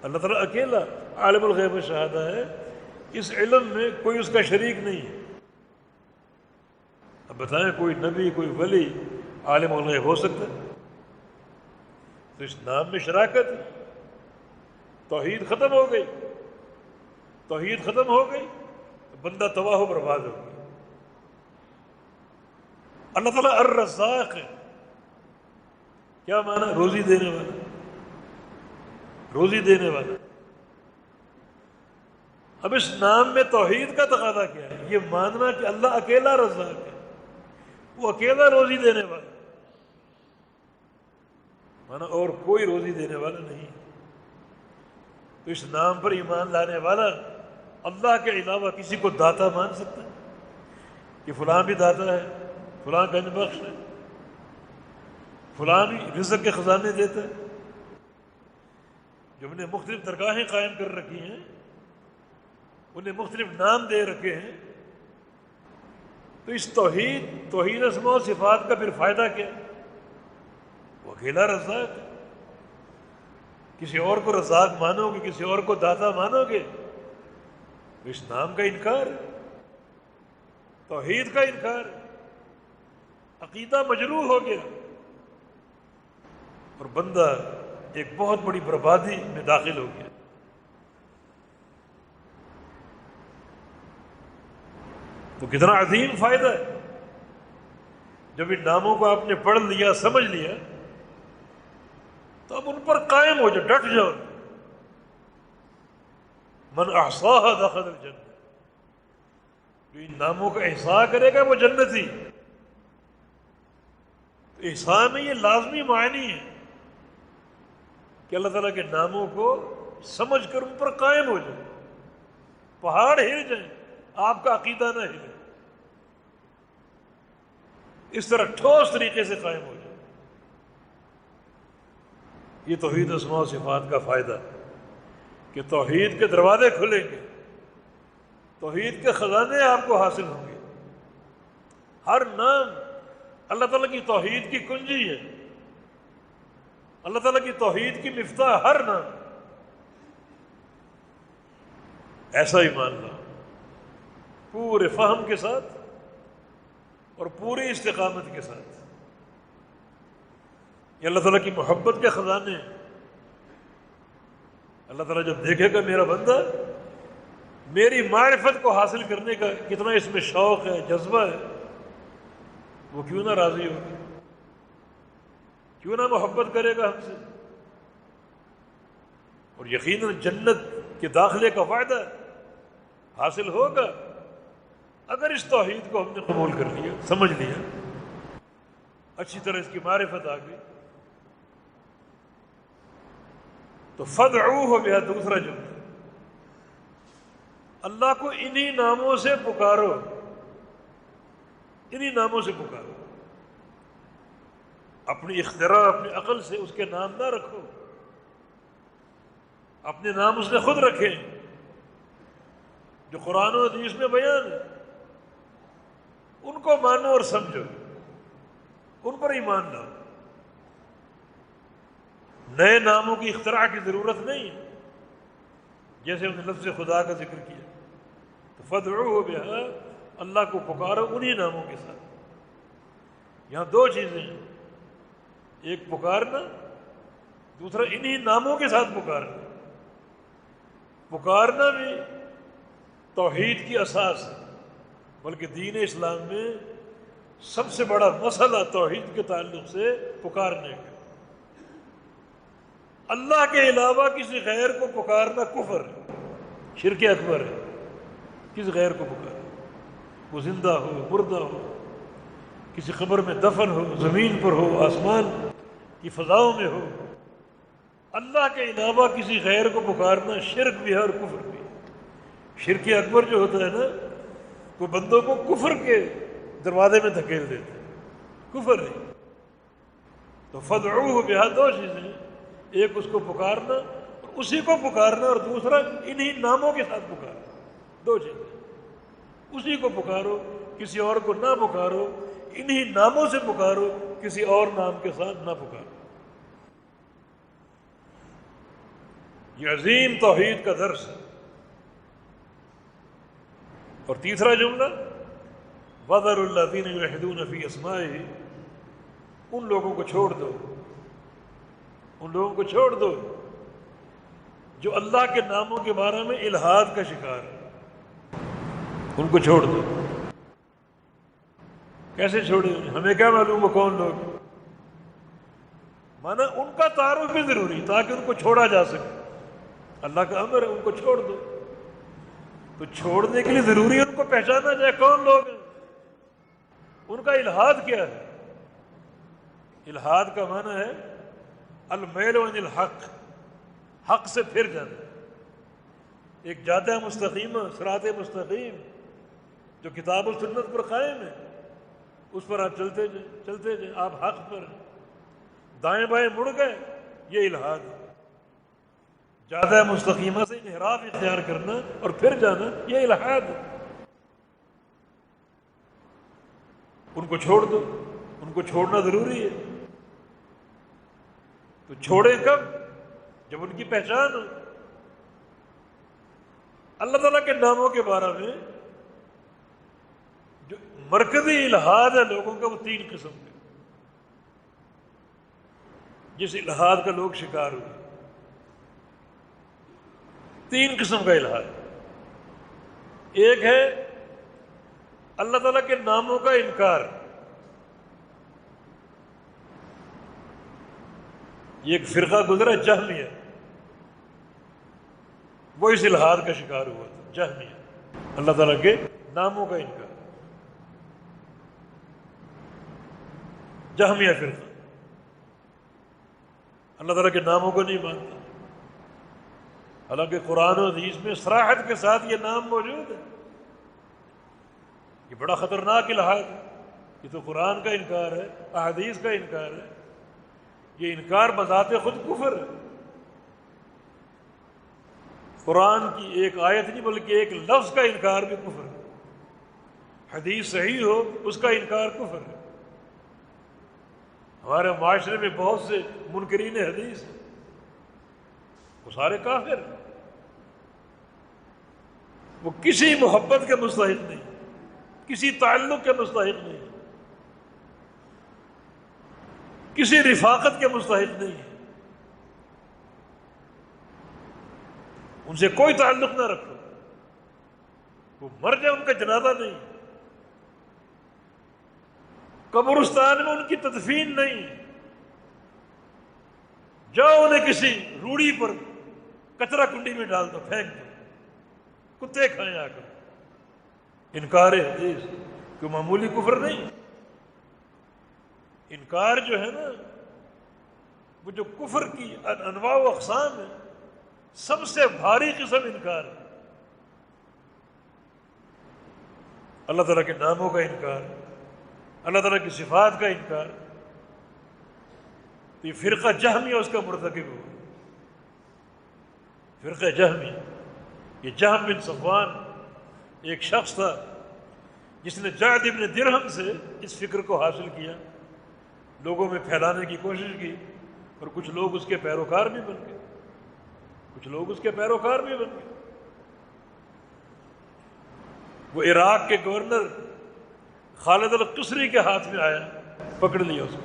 اللہ تعالیٰ اکیلا عالم الغیب والشہادہ ہے. اس علم میں کوئی اس کا شریک نہیں ہے. اب بتائیں کوئی نبی کوئی ولی عالم الغیب ہو سکتا ہے؟ تو اس نام میں شراکت ہے. توحید ختم ہو گئی، توحید ختم ہو گئی تو بندہ تباہ و برباد ہو گیا. اللہ تعالیٰ الرزاق ہے. کیا معنی؟ روزی دینے والا، روزی دینے والا. اب اس نام میں توحید کا تقاضا کیا ہے؟ یہ ماننا کہ اللہ اکیلا رزاق ہے، وہ اکیلا روزی دینے والا، مانا اور کوئی روزی دینے والا نہیں. تو اس نام پر ایمان لانے والا اللہ کے علاوہ کسی کو داتا مان سکتا ہے کہ فلاں بھی داتا ہے، فلاں گنج بخش ہے، فلاں بھی رزق کے خزانے دیتا ہے. جو انہیں مختلف درگاہیں قائم کر رکھی ہیں، انہیں مختلف نام دے رکھے ہیں. تو اس توحید اسماء و صفات کا پھر فائدہ کیا؟ وہ اکیلا رزاق ہے. کسی اور کو رزاق مانو گے، کسی اور کو داتا مانو گے تو اس نام کا انکار ہے، توحید کا انکار ہے. عقیدہ مجروح ہو گیا اور بندہ ایک بہت بڑی بربادی میں داخل ہو گیا. تو کتنا عظیم فائدہ ہے جب ان ناموں کو آپ نے پڑھ لیا، سمجھ لیا، تو اب ان پر قائم ہو جاؤ، ڈٹ جاؤ. من احصاها دخل الجنہ، جو ان ناموں کا احصاء کرے گا وہ جنتی. احصاء میں یہ لازمی معنی ہے کہ اللہ تعالیٰ کے ناموں کو سمجھ کر ان پر قائم ہو جائے. پہاڑ ہل جائیں، آپ کا عقیدہ نہ ہلے، اس طرح ٹھوس طریقے سے قائم ہو جائے. یہ توحید اسماء و صفات کا فائدہ کہ توحید کے دروازے کھلیں گے، توحید کے خزانے آپ کو حاصل ہوں گے. ہر نام اللہ تعالیٰ کی توحید کی کنجی ہے، اللہ تعالیٰ کی توحید کی مفتاح ہر نام. ایسا ہی مان لو پورے فہم کے ساتھ اور پوری استقامت کے ساتھ. یہ اللہ تعالیٰ کی محبت کے خزانے ہیں. اللہ تعالیٰ جب دیکھے گا میرا بندہ میری معرفت کو حاصل کرنے کا کتنا اس میں شوق ہے، جذبہ ہے، وہ کیوں نہ راضی ہوگا، کیوں نہ محبت کرے گا ہم سے؟ اور یقیناً جنت کے داخلے کا فائدہ حاصل ہوگا اگر اس توحید کو ہم نے قبول کر لیا، سمجھ لیا، اچھی طرح اس کی معرفت آ گئی۔ تو فدعوہ بہا دوسرا جملہ، اللہ کو انہی ناموں سے پکارو، انہی ناموں سے پکارو، اپنی اختراع اپنی عقل سے اس کے نام نہ رکھو، اپنے نام اس نے خود رکھے جو قرآن و حدیث میں بیان ہے، ان کو مانو اور سمجھو، ان پر ایمان لاؤ، نئے ناموں کی اختراع کی ضرورت نہیں ہے، جیسے ہم نے لفظ خدا کا ذکر کیا، تو فدعوہ بہا، اللہ کو پکارو انہی ناموں کے ساتھ۔ یہاں دو چیزیں ہیں، ایک پکارنا، دوسرا انہی ناموں کے ساتھ پکارنا۔ پکارنا بھی توحید کی اساس ہے، بلکہ دین اسلام میں سب سے بڑا مسئلہ توحید کے تعلق سے پکارنے کا۔ اللہ کے علاوہ کسی غیر کو پکارنا کفر ہے، شرک اکبر ہے۔ کسی غیر کو پکارنا، وہ زندہ ہو مردہ ہو، کسی قبر میں دفن ہو، زمین پر ہو، آسمان کی فضاؤں میں ہو، اللہ کے علاوہ کسی غیر کو پکارنا شرک بھی ہے اور کفر بھی ہے۔ شرک اکبر جو ہوتا ہے نا، وہ بندوں کو کفر کے دروازے میں دھکیل دیتا ہے، کفر ہے۔ تو فدعوہ بہا دو چیزیں ہیں، ایک اس کو پکارنا اور اسی کو پکارنا، اور دوسرا انہی ناموں کے ساتھ پکارنا، دو چیزیں۔ اسی کو پکارو، کسی اور کو نہ پکارو، انہی ناموں سے پکارو، کسی اور نام کے ساتھ نہ پکارو۔ یہ عظیم توحید کا درس ہے۔ اور تیسرا جملہ وَذَرُوا الَّذِينَ يُلْحِدُونَ فِي أَسْمَائِهِ، ان لوگوں کو چھوڑ دو، ان لوگوں کو چھوڑ دو جو اللہ کے ناموں کے بارے میں الحاد کا شکار ہے، ان کو چھوڑ دو۔ کیسے چھوڑے؟ ہمیں کیا معلوم وہ کون لوگ؟ مانا ان کا تعارف بھی ضروری تاکہ ان کو چھوڑا جا سکے، اللہ کا امر ہے ان کو چھوڑ دو۔ تو چھوڑنے کے لیے ضروری ہے ان کو پہچانا جائے کون لوگ ہیں، ان کا الحاد کیا ہے۔ الحاد کا معنی ہے المیل عن الحق، حق سے پھر جانا، ایک جادہ مستقیمہ، صراط مستقیم جو کتاب و سنت پر قائم ہے، اس پر آپ چلتے جائیں چلتے جائیں، آپ حق پر ہیں۔ دائیں بائیں مڑ گئے، یہ الحاد ہے۔ جادہ مستقیمہ سے انحراف اختیار کرنا اور پھر جانا، یہ الحاد ہے۔ ان کو چھوڑ دو، ان کو چھوڑنا ضروری ہے۔ تو چھوڑیں کب؟ جب ان کی پہچان ہو۔ اللہ تعالیٰ کے ناموں کے بارے میں جو مرکزی الحاد ہے لوگوں کا، وہ تین قسم کے، جس الحاد کا لوگ شکار ہوئے، تین قسم کا الحاد۔ ایک ہے اللہ تعالیٰ کے ناموں کا انکار، یہ ایک فرقہ گزرا جہمیہ، وہ اس الحاد کا شکار ہوا تھا، جہمیہ، اللہ تعالیٰ کے ناموں کا انکار، جہمیہ فرقہ اللہ تعالیٰ کے ناموں کو نہیں مانتا، حالانکہ قرآن و حدیث میں صراحت کے ساتھ یہ نام موجود ہے۔ یہ بڑا خطرناک الحاد ہے، یہ تو قرآن کا انکار ہے، احادیث کا انکار ہے، یہ انکار بذات خود کفر ہے۔ قرآن کی ایک آیت نہیں بلکہ ایک لفظ کا انکار بھی کفر ہے، حدیث صحیح ہو اس کا انکار کفر ہے۔ ہمارے معاشرے میں بہت سے منکرین حدیث ہیں، وہ سارے کافر ہیں، وہ کسی محبت کے مستحق نہیں، کسی تعلق کے مستحق نہیں، کسی رفاقت کے مستحق نہیں، ان سے کوئی تعلق نہ رکھو، وہ مر جائے ان کا جنازہ نہیں، قبرستان میں ان کی تدفین نہیں، جاؤ انہیں کسی روڑی پر کچرا کنڈی میں ڈال دو، پھینک دو، کتے کھائیں آ کر۔ انکار حدیث کوئی معمولی کفر نہیں۔ انکار جو ہے نا، وہ جو کفر کی انواع و اقسام ہے، سب سے بھاری قسم انکار ہے۔ اللہ تعالیٰ کے ناموں کا انکار، اللہ تعالیٰ کی صفات کا انکار، تو یہ فرقہ جہمیہ اس کا مرتکب ہوا۔ فرقہ جہمی، یہ جہم بن صفوان ایک شخص تھا جس نے جعد بن درہم سے اس فکر کو حاصل کیا، لوگوں میں پھیلانے کی کوشش کی، اور کچھ لوگ اس کے پیروکار بھی بن گئے، کچھ لوگ اس کے پیروکار بھی بن گئے۔ وہ عراق کے گورنر خالد القصری کے ہاتھ میں آیا، پکڑ لیا اس کو،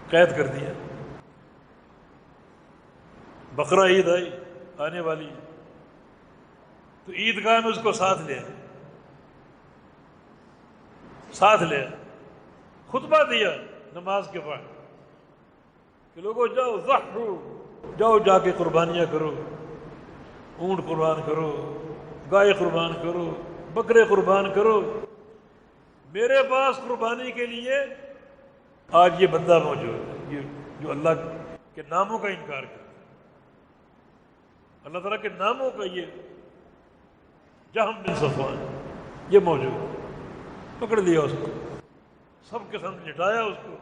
قید کر دیا۔ بقرہ عید آئی، آنے والی، تو عیدگاہ میں اس کو ساتھ لیا، خطبہ دیا نماز کے بعد کہ لوگوں جاؤ ضحو، جاؤ جا کے قربانیاں کرو، اونٹ قربان کرو، گائے قربان کرو، بکرے قربان کرو، میرے پاس قربانی کے لیے آج یہ بندہ موجود ہے، یہ جو اللہ کے ناموں کا انکار کرتا ہے، اللہ تعالیٰ کے ناموں کا، یہ جہم بن صفوان یہ موجود، پکڑ لیا اس کو، سب کے سامنے لٹایا اس کو،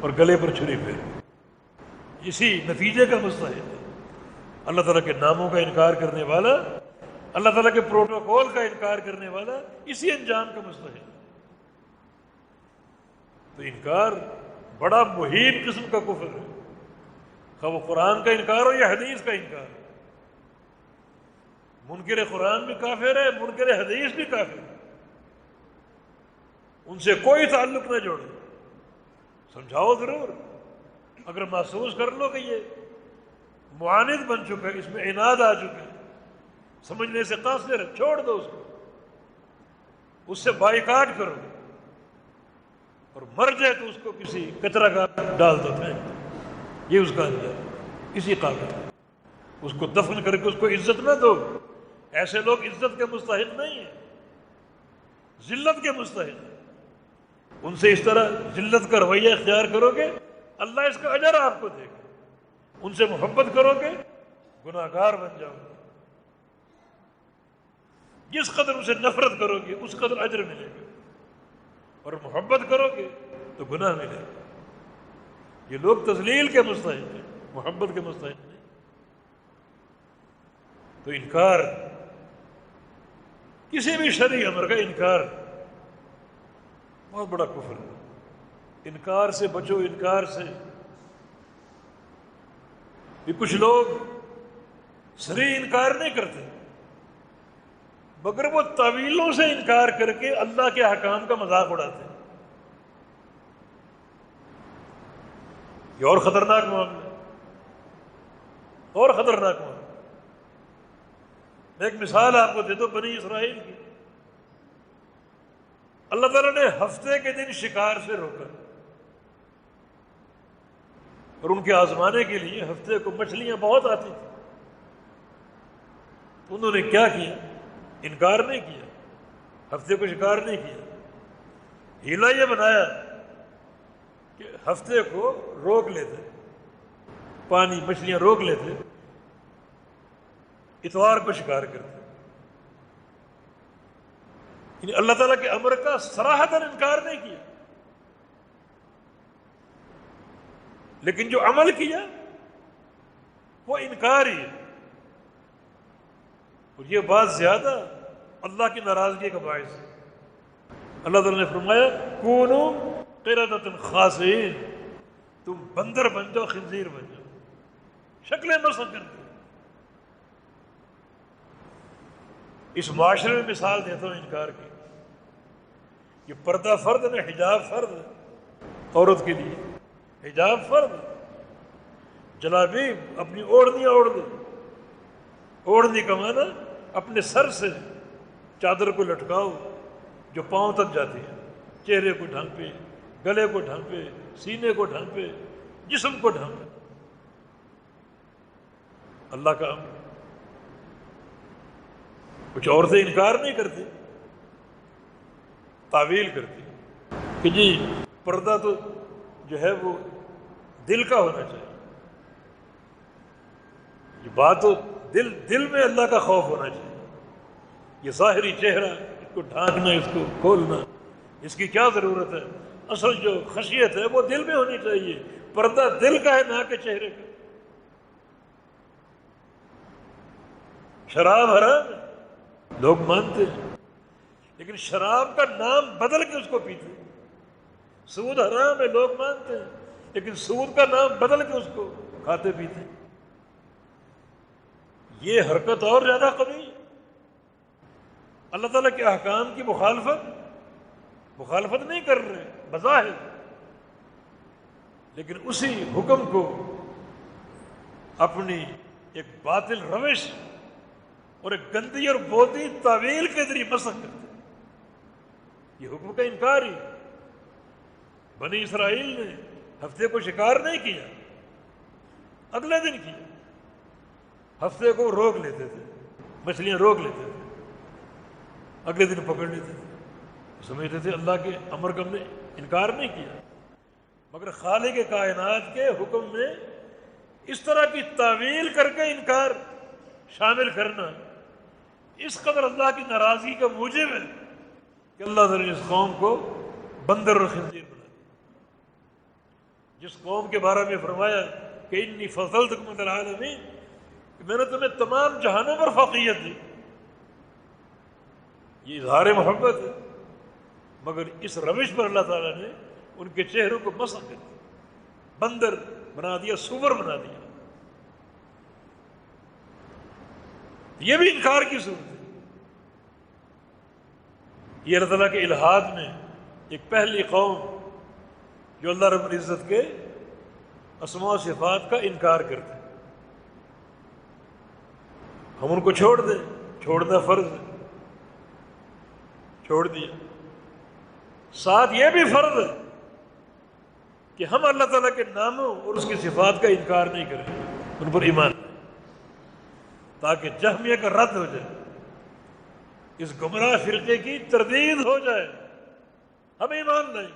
اور گلے پر چھری پھیری۔ اسی نتیجے کا مستحق ہے اللہ تعالیٰ کے ناموں کا انکار کرنے والا، اللہ تعالیٰ کے پروٹوکول کا انکار کرنے والا، اسی انجام کا مستحق ہے۔ تو انکار بڑا مہین قسم کا کفر ہے، خواہ وہ قرآن کا انکار ہو یا حدیث کا انکار۔ منکر قرآن بھی کافر ہے، منکر حدیث بھی کافر ہے، ان سے کوئی تعلق نہ جوڑو، سمجھاؤ ضرور، اگر محسوس کر لو کہ یہ معاند بن چکا ہے، اس میں عناد آ چکا ہے، سمجھنے سے قاصر ہے، چھوڑ دو اس کو، اس سے بائیکاٹ کرو، اور مر جائے تو اس کو کسی کچرا کا ڈال دو، پھینک دو، یہ اس کا انجام، اسی قابل ہے۔ اس کو دفن کر کے اس کو عزت نہ دو، ایسے لوگ عزت کے مستحق نہیں ہیں، ذلت کے مستحق ہیں۔ ان سے اس طرح ذلت کا رویہ اختیار کرو گے، اللہ اس کا اجر آپ کو دے گا، ان سے محبت کرو گے، گناہ گار بن جاؤ گے، جس قدر ان سے نفرت کرو گے اس قدر اجر ملے گا، اور محبت کرو گے تو گناہ ملے گا۔ یہ لوگ تذلیل کے مستحق ہیں، محبت کے مستحق نہیں۔ تو انکار، کسی بھی شرعی امر کا انکار بہت بڑا کفر ہے۔ انکار سے بچو، انکار سے۔ یہ کچھ لوگ صریح انکار نہیں کرتے، مگر وہ تعویلوں سے انکار کر کے اللہ کے احکام کا مذاق اڑاتے ہیں۔ یہ اور خطرناک معاملہ ہے، اور خطرناک معاملہ۔ میں ایک مثال آپ کو دے دو بنی اسرائیل کی۔ اللہ تعالیٰ نے ہفتے کے دن شکار سے روکا، اور ان کے آزمانے کے لیے ہفتے کو مچھلیاں بہت آتی تھیں۔ انہوں نے کیا کیا؟ انکار نہیں کیا، ہفتے کو شکار نہیں کیا، ہیلا یہ بنایا کہ ہفتے کو روک لیتے، پانی مچھلیاں روک لیتے، اتوار کو شکار کرتے۔ یعنی اللہ تعالیٰ کے امر کا صراحتاً انکار نہیں کیا، لیکن جو عمل کیا وہ انکار ہی ہے۔ اور یہ بات زیادہ اللہ کی ناراضگی کا باعث ہے۔ اللہ تعالیٰ نے فرمایا کونوا قردۃ خاسئین، تم بندر بن جاؤ، خنزیر بن جاؤ، شکلیں مسخ کر دو۔ اس معاشرے میں مثال دیتا ہوں انکار کی۔ یہ پردہ فرض ہے، حجاب فرض ہے عورت کے لیے، حجاب فرض ہے، جلابیب اپنی اوڑھنیاں اوڑھ دو، اوڑھنی کا معنی اپنے سر سے چادر کو لٹکاؤ جو پاؤں تک جاتی ہے، چہرے کو ڈھانپے، گلے کو ڈھانپے، سینے کو ڈھانپے، جسم کو ڈھانپے، اللہ کا امر۔ کچھ عورتیں انکار نہیں کرتی، تعویل کرتی کہ جی پردہ تو جو ہے وہ دل کا ہونا چاہیے، یہ بات تو دل میں اللہ کا خوف ہونا چاہیے، یہ ظاہری چہرہ اس کو ڈھانکنا، اس کو کھولنا، اس کی کیا ضرورت ہے؟ اصل جو خشیت ہے وہ دل میں ہونی چاہیے، پردہ دل کا ہے نہ کہ چہرے کا۔ شراب حرام ہے، لوگ مانتے ہیں، لیکن شراب کا نام بدل کے اس کو پیتے ہیں۔ سود حرام ہے، لوگ مانتے ہیں، لیکن سود کا نام بدل کے اس کو کھاتے پیتے ہیں۔ یہ حرکت اور زیادہ قبیح ہے۔ اللہ تعالیٰ کے احکام کی مخالفت نہیں کر رہے بظاہر، لیکن اسی حکم کو اپنی ایک باطل روش اور ایک گندی اور بودی تعویل کے ذریعے مسخ کرتے ہیں۔ یہ حکم کا انکار ہی۔ بنی اسرائیل نے ہفتے کو شکار نہیں کیا، اگلے دن کیا۔ ہفتے کو روک لیتے تھے، مچھلیاں روک لیتے تھے، اگلے دن پکڑ لیتے تھے، سمجھتے تھے اللہ کے امر کا ہم نے انکار نہیں کیا۔ مگر خالق کائنات کے حکم میں اس طرح کی تعویل کر کے انکار شامل کرنا اس قدر اللہ کی ناراضگی کا موجب ہے کہ اللہ تعالیٰ نے اس قوم کو بندر اور خنزیر بنا دیا۔ جس قوم کے بارے میں فرمایا کہ انی فضلتکم علی العالمین، کہ میں نے تمہیں تمام جہانوں پر فوقیت دی، یہ اظہار محبت ہے۔ مگر اس روش پر اللہ تعالیٰ نے ان کے چہروں کو مسخ کر دیا، بندر بنا دیا، سور بنا دیا۔ یہ بھی انکار کی صورت ہے۔ یہ اللہ تعالیٰ کے الہاد میں ایک پہلی قوم جو اللہ رب العزت کے اسماء و صفات کا انکار کرتے ہیں۔ ہم ان کو چھوڑ دیں، چھوڑنا فرض ہے، چھوڑ دیا۔ ساتھ یہ بھی فرض ہے کہ ہم اللہ تعالیٰ کے ناموں اور اس کی صفات کا انکار نہیں کریں، ان پر ایمان لائیں، تاکہ جہمیہ کا رد ہو جائے، اس گمراہ فرقے کی تردید ہو جائے۔ ہم ایمان لائیں،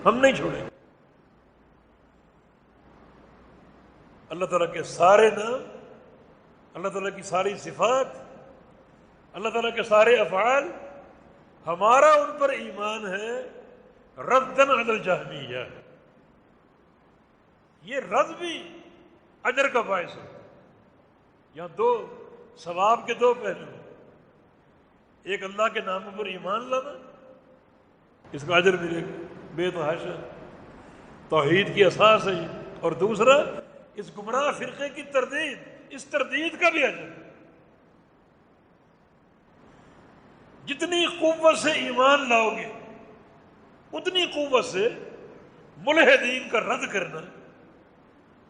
ہم نہیں چھوڑیں۔ اللہ تعالیٰ کے سارے نام، اللہ تعالیٰ کی ساری صفات، اللہ تعالیٰ کے سارے افعال، ہمارا ان پر ایمان ہے ردن علی الجہمیہ۔ یہ رد بھی اجر کا باعث ہے۔ یہاں دو ثواب کے دو پہلو ہیں، ایک اللہ کے ناموں پر ایمان لانا، اس کا اجر ملے گا بے تحاشا، توحید کی اساس ہے یہ، اور دوسرا اس گمراہ فرقے کی تردید، اس تردید کا بھی اجر۔ جتنی قوت سے ایمان لاؤ گے اتنی قوت سے ملحدین کا رد کرنا،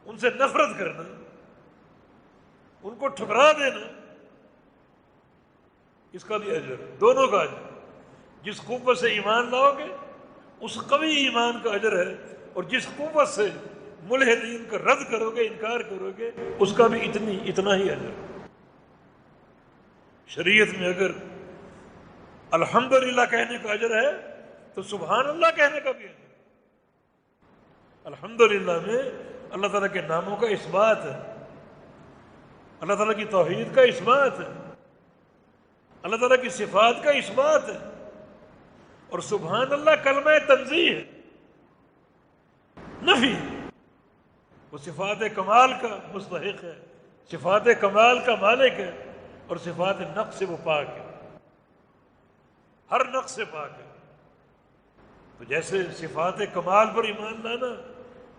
ان سے نفرت کرنا، ان کو ٹھکرا دینا، اس کا بھی اجر، دونوں کا اجر۔ جس قوت سے ایمان لاؤ گے اس قوی ایمان کا اجر ہے، اور جس قوت سے ملحدین کا رد کرو گے، انکار کرو گے، اس کا بھی اتنا ہی اجر۔ شریعت میں اگر الحمدللہ کہنے کا اجر ہے تو سبحان اللہ کہنے کا بھی اجر۔ الحمدللہ میں اللہ تعالیٰ کے ناموں کا اثبات ہے، اللہ تعالیٰ کی توحید کا اثبات ہے، اللہ تعالیٰ کی صفات کا اثبات ہے، اور سبحان اللہ کلمہ تنزیہ ہے، نفی۔ وہ صفات کمال کا مستحق ہے، صفات کمال کا مالک ہے، اور صفات نقص سے وہ پاک ہے، ہر نقص سے پاک ہے۔ تو جیسے صفات کمال پر ایمان لانا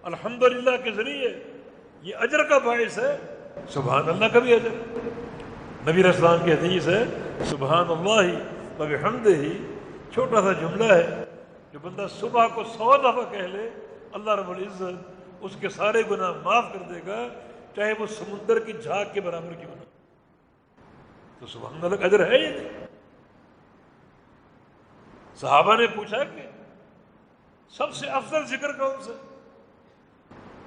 الحمدللہ کے ذریعے یہ اجر کا باعث ہے، سبحان اللہ کا بھی اجر۔ نبی علیہ السلام کی حدیث ہے سبحان اللہ و بحمدہ، چھوٹا سا جملہ ہے، جو بندہ صبح کو 100 دفعہ کہہ لے اللہ رب العزت اس کے سارے گناہ معاف کر دے گا، چاہے وہ سمندر کی جھاگ کے برابر کیوں نہ۔ تو سبحان اللہ کا اجر ہے یہ نہیں۔ صحابہ نے پوچھا کہ سب سے افضل ذکر کون سا؟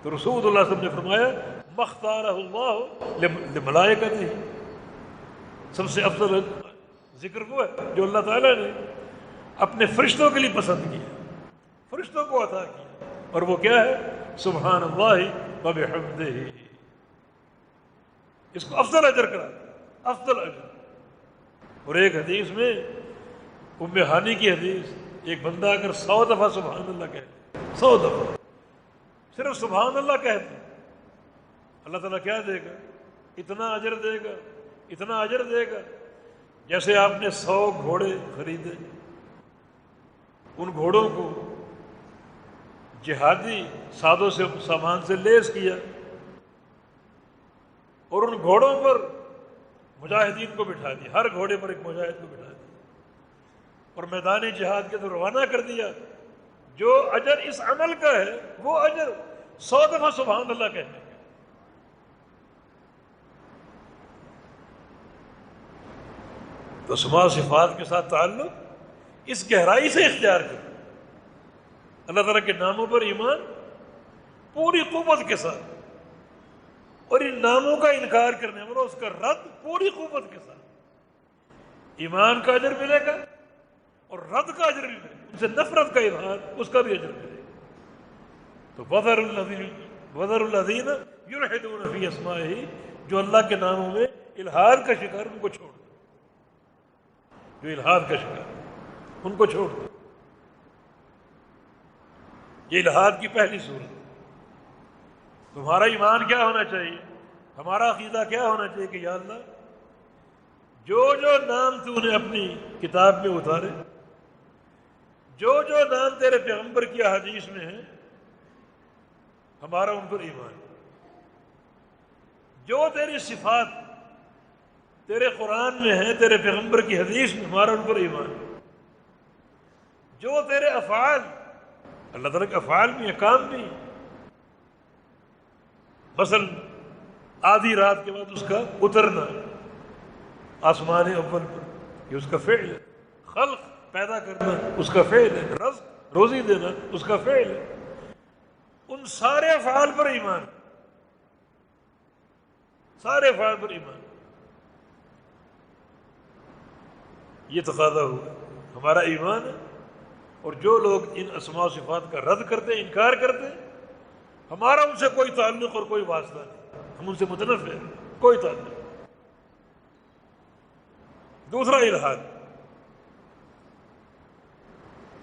تو رسول اللہ صلی اللہ علیہ وسلم نے فرمایا مختارہ اللہ لملائکتہ، سب سے افضل ذکر وہ ہے جو اللہ تعالیٰ نے اپنے فرشتوں کے لیے پسند کیا، فرشتوں کو عطا کیا، اور وہ کیا ہے؟ سبحان اللہ و بحمدہ۔ اس کو افضل اجر کرا، افضل اجر۔ اور ایک حدیث میں ام ہانی کی حدیث، ایک بندہ اگر 100 دفعہ سبحان اللہ کہے، 100 دفعہ صرف سبحان اللہ کہتے، اللہ تعالیٰ کیا دے گا؟ اتنا اجر دے گا، اتنا اجر دے گا جیسے آپ نے 100 گھوڑے خریدے، ان گھوڑوں کو جہادی سازو سے سامان سے لیس کیا، اور ان گھوڑوں پر مجاہدین کو بٹھا دیا، ہر گھوڑے پر ایک مجاہد کو بٹھا دیا، اور میدان جہاد کے تو روانہ کر دیا۔ جو اجر اس عمل کا ہے وہ اجر 100 دفعہ سبحان اللہ کہنے کا۔ تو اسماء و صفات کے ساتھ تعلق اس گہرائی سے اختیار کرو، اللہ تعالیٰ کے ناموں پر ایمان پوری قوت کے ساتھ، اور ان ناموں کا انکار کرنے والا اس کا رد پوری قوت کے ساتھ۔ ایمان کا اجر ملے گا اور رد کا اجر بھی ملے گا، ان سے نفرت کا اظہار اس کا بھی اجر ملے گا۔ تو وَذَرُوا الَّذِينَ يُلْحِدُونَ فِي أَسْمَائِهِ، جو اللہ کے ناموں میں الحاد کا شکار، ان کو چھوڑ دو، جو الحاد کا شکار ان کو چھوڑ دو۔ یہ الحاد کی پہلی صورت۔ تمہارا ایمان کیا ہونا چاہیے؟ ہمارا عقیدہ کیا ہونا چاہیے کہ یا اللہ جو جو نام تو نے اپنی کتاب میں اتارے، جو جو نام تیرے پیغمبر کی احادیث میں ہیں، ہمارا ان پر ایمان۔ جو تیری صفات تیرے قرآن میں ہیں، تیرے پیغمبر کی حدیث میں، ہمارا ان پر ایمان۔ جو تیرے افعال، اللہ تعالیٰ کے افعال بھی ہیں، کام بھی ہیں، مثلا آدھی رات کے بعد اس کا اترنا آسمان اول پر، یہ اس کا فعل ہے۔ خلق پیدا کرنا اس کا فعل ہے، رزق روزی دینا اس کا فعل ہے۔ ان سارے افعال پر ایمان، سارے افعال پر ایمان۔ یہ تقاضا ہوا ہمارا ایمان ہے۔ اور جو لوگ ان اسماء و صفات کا رد کرتے ہیں، انکار کرتے ہیں، ہمارا ان سے کوئی تعلق اور کوئی واسطہ نہیں، ہم ان سے متنفر ہیں، کوئی تعلق۔ دوسرا الحاد،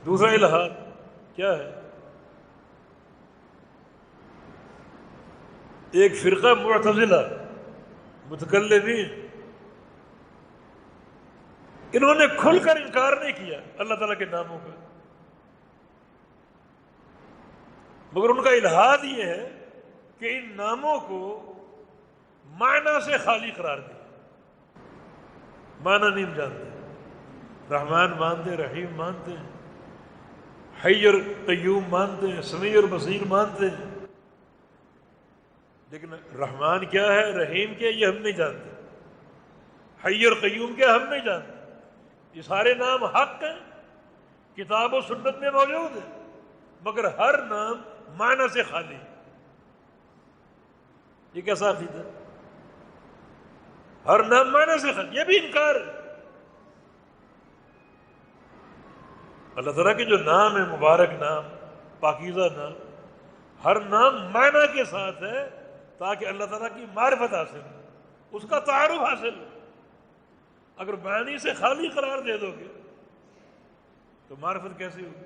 دوسرا الحاد کیا ہے؟ ایک فرقہ معتزلہ متکلمین، انہوں نے کھل کر انکار نہیں کیا اللہ تعالیٰ کے ناموں کا، مگر ان کا الحاد یہ ہے کہ ان ناموں کو معنی سے خالی قرار دیا، معنی نہیں جانتے۔ رحمان مانتے، رحیم مانتے ہیں، حی اور قیوم مانتے ہیں، سمیع اور بصیر مانتے ہیں، لیکن رحمان کیا ہے، رحیم کیا، یہ ہم نہیں جانتے، حی اور قیوم کیا ہم نہیں جانتے۔ یہ سارے نام حق ہیں، کتاب و سنت میں موجود ہیں، مگر ہر نام معنی سے خالی ہے۔ یہ کیسا عقیدہ؟ ہر نام معنی سے خالی، یہ بھی انکار ہے۔ اللہ تعالیٰ کے جو نام ہے، مبارک نام، پاکیزہ نام، ہر نام معنی کے ساتھ ہے تاکہ اللہ تعالیٰ کی معرفت حاصل ہو، اس کا تعارف حاصل ہو۔ اگر معنی سے خالی قرار دے دو گے تو معرفت کیسے ہوگی؟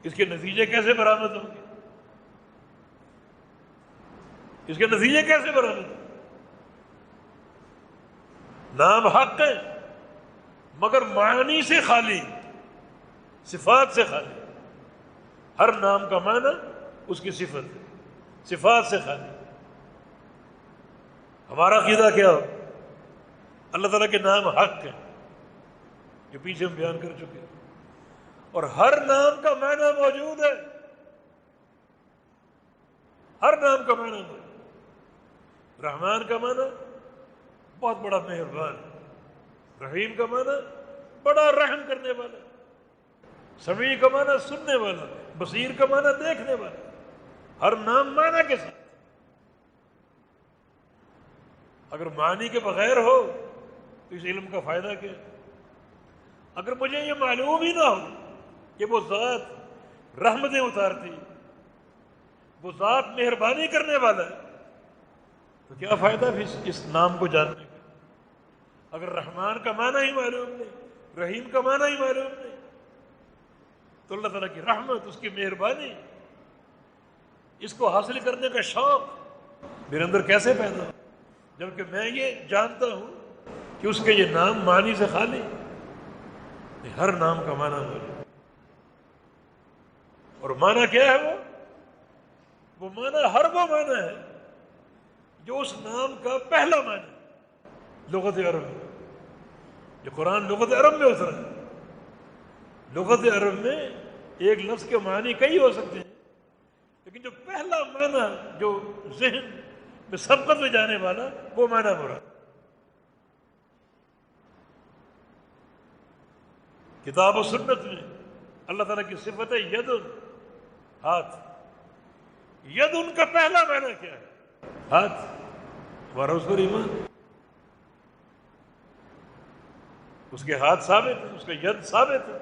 اس کے نتیجے کیسے برآمد ہوں گے؟ اس کے نتیجے کیسے برآمد ہوں گے؟ نام حق ہے مگر معنی سے خالی، صفات سے خالی۔ ہر نام کا معنی اس کی صفت ہے، صفات سے خالی۔ ہمارا عقیدہ کیا ہو؟ اللہ تعالیٰ کے نام حق ہیں، جو پیچھے ہم بیان کر چکے ہیں، اور ہر نام کا معنی موجود ہے، ہر نام کا معنی موجود۔ رحمان کا معنی بہت بڑا مہربان، رحیم کا معنی بڑا رحم کرنے والا، سمیع کا معنی سننے والا، بصیر کا معنی دیکھنے والا، ہر نام معنی کے ساتھ۔ اگر معنی کے بغیر ہو تو اس علم کا فائدہ کیا؟ اگر مجھے یہ معلوم ہی نہ ہو کہ وہ ذات رحمتیں اتارتی، وہ ذات مہربانی کرنے والا ہے، تو کیا فائدہ پھر اس نام کو جاننے کا؟ اگر رحمان کا معنی ہی معلوم نہیں، رحیم کا معنی ہی معلوم نہیں، تو اللہ تعالیٰ کی رحمت، اس کی مہربانی، اس کو حاصل کرنے کا شوق میرے اندر کیسے پیدا ہو، جبکہ میں یہ جانتا ہوں کہ اس کے یہ نام معنی سے خالی نہیں، ہر نام کا معنی معلوم۔ اور معنی کیا ہے؟ وہ معنی ہر وہ معنی ہے جو اس نام کا پہلا معنی ہے لغت عرب میں۔ جو قرآن لغت عرب میں اترا ہے، لغت عرب میں ایک لفظ کے معنی کئی ہو سکتے ہیں، لیکن جو پہلا معنی جو ذہن میں سبقت میں جانے والا، وہ معنی مراد۔ کتاب و سنت میں اللہ تعالیٰ کی صفت ہے ید، ہاتھ۔ ید ان کا پہلا معنی کیا ہے؟ ہاتھ۔ ہمارا اس پر ایمان، اس کے ہاتھ ثابت ہے، اس کا ید ثابت ہے۔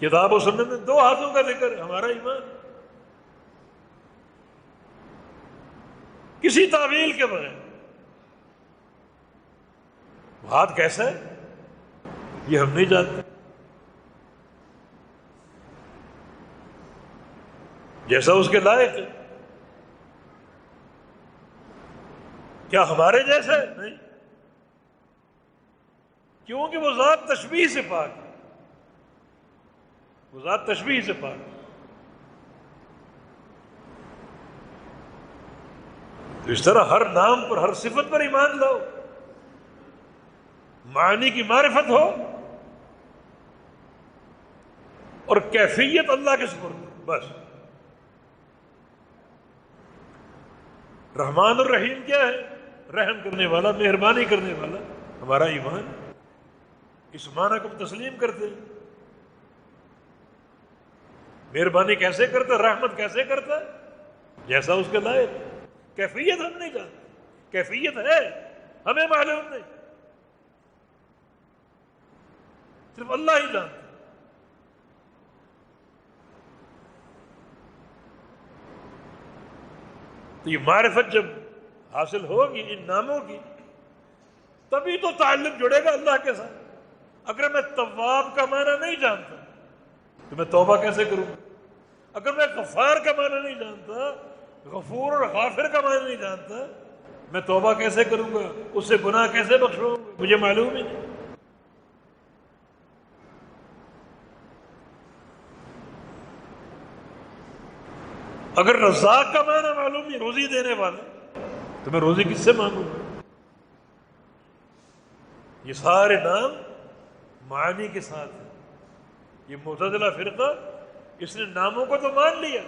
کتاب و سنت میں دو ہاتھوں کا ذکر ہے، ہمارا ایمان کسی تعویل کے بغیر۔ وہ ہاتھ کیسا ہے یہ ہم نہیں جانتے، جیسا اس کے لائق ہے۔ کیا ہمارے جیسا ہے؟ نہیں، کیونکہ وہ ذات تشبیہ سے پاک ہے، وہ ذات تشبیہ سے پاک ہے۔ تو اس طرح ہر نام پر، ہر صفت پر ایمان لاؤ، معنی کی معرفت ہو اور کیفیت اللہ کے سپرد ہو، بس۔ رحمان الرحیم کیا ہے؟ رحم کرنے والا، مہربانی کرنے والا۔ ہمارا ایمان اس معنی کو تسلیم کرتے ہیں۔ مہربانی کیسے کرتا ہے، رحمت کیسے کرتا ہے؟ جیسا اس کے لائق۔ کیفیت ہم نہیں جانتے، کیفیت ہے ہمیں معلوم نہیں، صرف اللہ ہی جانتا۔ تو یہ معرفت جب حاصل ہوگی ان ناموں کی، تبھی تو تعلق جڑے گا اللہ کے ساتھ۔ اگر میں تواب کا معنی نہیں جانتا تو میں توبہ کیسے کروں گا؟ اگر میں غفار کا معنی نہیں جانتا، غفور اور غافر کا معنی نہیں جانتا، میں توبہ کیسے کروں گا؟ اس سے گناہ کیسے بخشوں گا؟ مجھے معلوم ہی نہیں۔ اگر رزاق کا معنی معلوم نہیں، روزی دینے والا، تو میں روزی کس سے مانگوں گا؟ یہ سارے نام معنی کے ساتھ ہیں۔ یہ معتزلہ فرقہ اس نے ناموں کو تو مان لیا،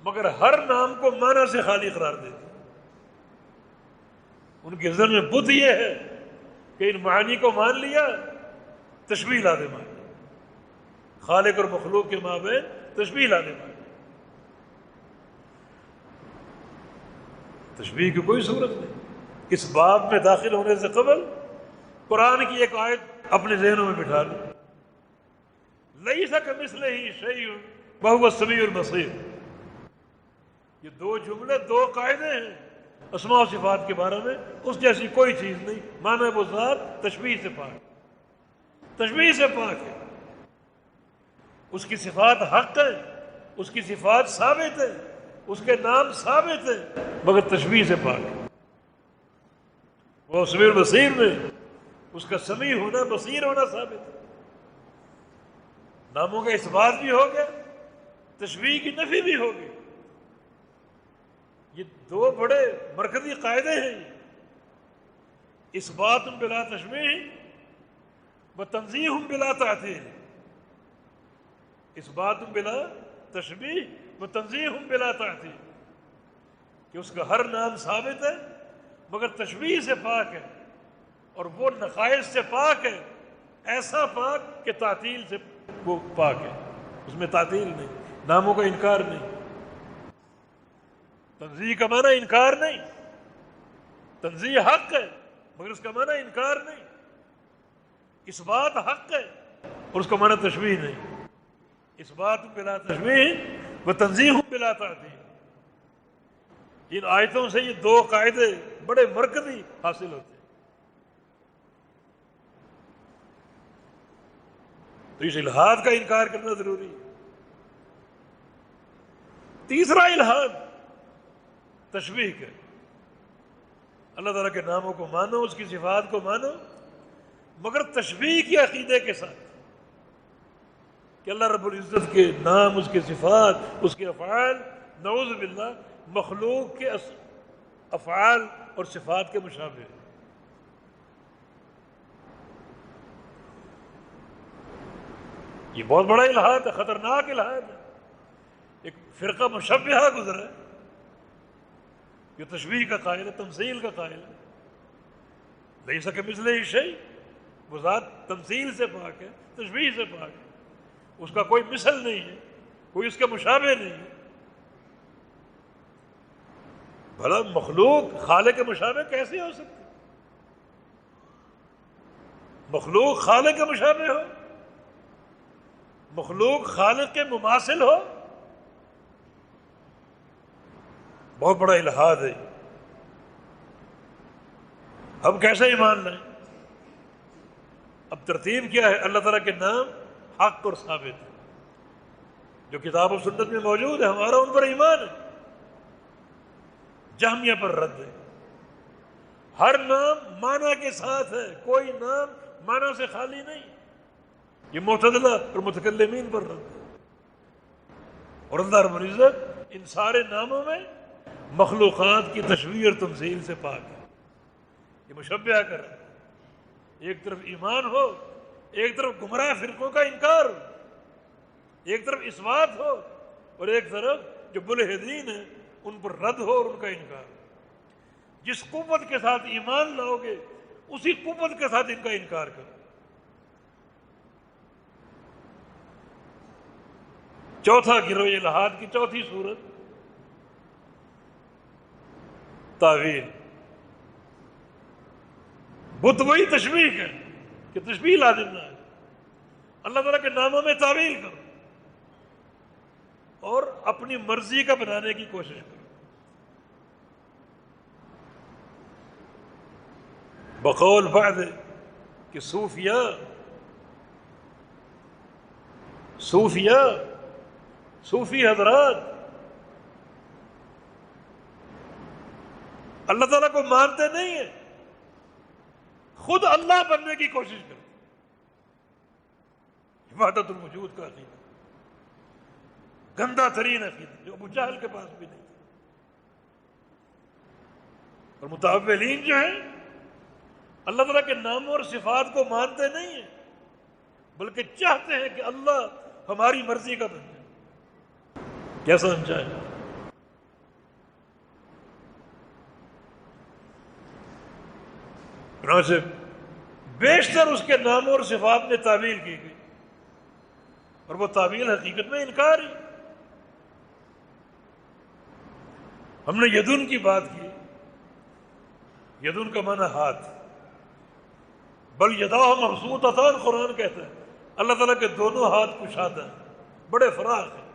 مگر ہر نام کو معنی سے خالی قرار دیتے۔ ان کے ذہن میں بت یہ ہے کہ ان معنی کو مان لیا، تشبیہ لا دے معنی، خالق اور مخلوق کے مابین تشبیہ لا دے معنی۔ تشبیہ کی کوئی صورت نہیں۔ اس باب میں داخل ہونے سے قبل قرآن کی ایک آیت اپنے ذہنوں میں بٹھا لیں، لیس کمثلہ شیء وہو السمیع البصیر۔ یہ دو جملے، دو قاعدے ہیں اسماء و صفات کے بارے میں، اس جیسی کوئی چیز نہیں۔ مانا وہ ذات تشبیہ سے پاک، تشبیہ سے پاک ہے، اس کی صفات حق ہے، اس کی صفات ثابت ہے، اس کے نام ثابت ہے، مگر تشبیہ سے پاک ہے۔ وہ سمیع البصیر میں اس کا سمیع ہونا، بصیر ہونا ثابت ہے۔ ناموں کا اثبات بھی ہو گیا، تشبیہ کی نفی بھی ہو گئی۔ یہ دو بڑے مرکزی قاعدے ہیں، اثبات بلا تشبیہ و تنزیہ بلا تعطیل۔ اثبات بلا تشبیہ و تنزیہ بلا تعطیل، کہ اس کا ہر نام ثابت ہے مگر تشبیہ سے پاک ہے، اور وہ نقائص سے پاک ہے، ایسا پاک کہ تعطیل سے وہ پاک ہے، اس میں تعطیل نہیں، ناموں کا انکار نہیں، تنزیہ کا معنی انکار نہیں، تنزیہ حق ہے مگر اس کا معنی انکار نہیں، اس بات حق ہے اور اس کا معنی تشبیہ نہیں، اس بات بلا تشبیہ و تنزیہ بلا تعطیل۔ ان آیتوں سے یہ دو قاعدے بڑے مرکزی حاصل ہوتے ہیں۔ تو اس الحاد کا انکار کرنا ضروری ہے۔ تیسرا الحاد تشبیہ کا، اللہ تعالیٰ کے ناموں کو مانو، اس کی صفات کو مانو، مگر تشبیہ کے عقیدے کے ساتھ کہ اللہ رب العزت کے نام، اس کے صفات، اس کے افعال نعوذ باللہ مخلوق کے افعال اور صفات کے مشابہ ہیں۔ یہ بہت بڑا الحاد ہے، خطرناک الحاد ہے۔ ایک فرقہ مشبہہ گزرا ہے، یہ تشبیہ کا قائل ہے، تمثیل کا قائل ہے۔ لیس کمثلہ شیء، وہ ذات تمثیل سے پاک ہے، تشبیہ سے پاک ہے، اس کا کوئی مثل نہیں ہے، کوئی اس کے مشابہ نہیں ہے۔ بھلا مخلوق خالق کے مشابہ کیسے ہو سکتی؟ مخلوق خالق کے مشابہ ہو، مخلوق خالق کے مماثل ہو، بہت بڑا الحاد ہے۔ اب کیسے ایمان لائیں؟ اب ترتیب کیا ہے؟ اللہ تعالیٰ کے نام حق اور ثابت ہے، جو کتاب و سنت میں موجود ہے، ہمارا ان پر ایمان ہے، جہمیہ پر رد ہے۔ ہر نام معنی کے ساتھ ہے، کوئی نام معنی سے خالی نہیں، یہ معتزلہ اور متکلمین پر رد ہے۔ اور اللہ رب العزت ان سارے ناموں میں مخلوقات کی تشبیہ اور تمثیل سے پاک ہے۔ یہ مشبہہ کر رہا ہے، ایک طرف ایمان ہو، ایک طرف گمراہ فرقوں کا انکار ہو، ایک طرف اثبات ہو اور ایک طرف جو ملحدین ہیں ان پر رد ہو اور ان کا انکار ہو۔ جس قوت کے ساتھ ایمان لاؤ گے اسی قوت کے ساتھ ان کا انکار کرو۔ چوتھا گروہ الحاد کی چوتھی صورت تعویل۔ بت وہی تشبیہ ہے کہ تشبیہ لازم نہ ہے، اللہ تعالیٰ کے ناموں میں تعویل کرو اور اپنی مرضی کا بنانے کی کوشش کرو۔ بقول بعض کہ صوفی حضرات اللہ تعالیٰ کو مانتے نہیں ہیں، خود اللہ بننے کی کوشش کرتے، وحدت الوجود کا عقیدہ، گندا ترین عقیدہ جو ابو جہل کے پاس بھی نہیں تھا۔ اور متأولین جو ہیں اللہ تعالیٰ کے ناموں اور صفات کو مانتے نہیں ہیں، بلکہ چاہتے ہیں کہ اللہ ہماری مرضی کا بن جائے۔ کیا سمجھا ہے؟ چنانچہ بیشتر اس کے ناموں اور صفات میں تعویل کی گئی، اور وہ تعویل حقیقت میں انکار ہی۔ ہم نے یدن کی بات کی، یدن کا معنی ہاتھ، بل یداہ مبسوطتان قرآن کہتا ہے اللہ تعالیٰ کے دونوں ہاتھ کشادہ ہیں، بڑے فراخ ہیں،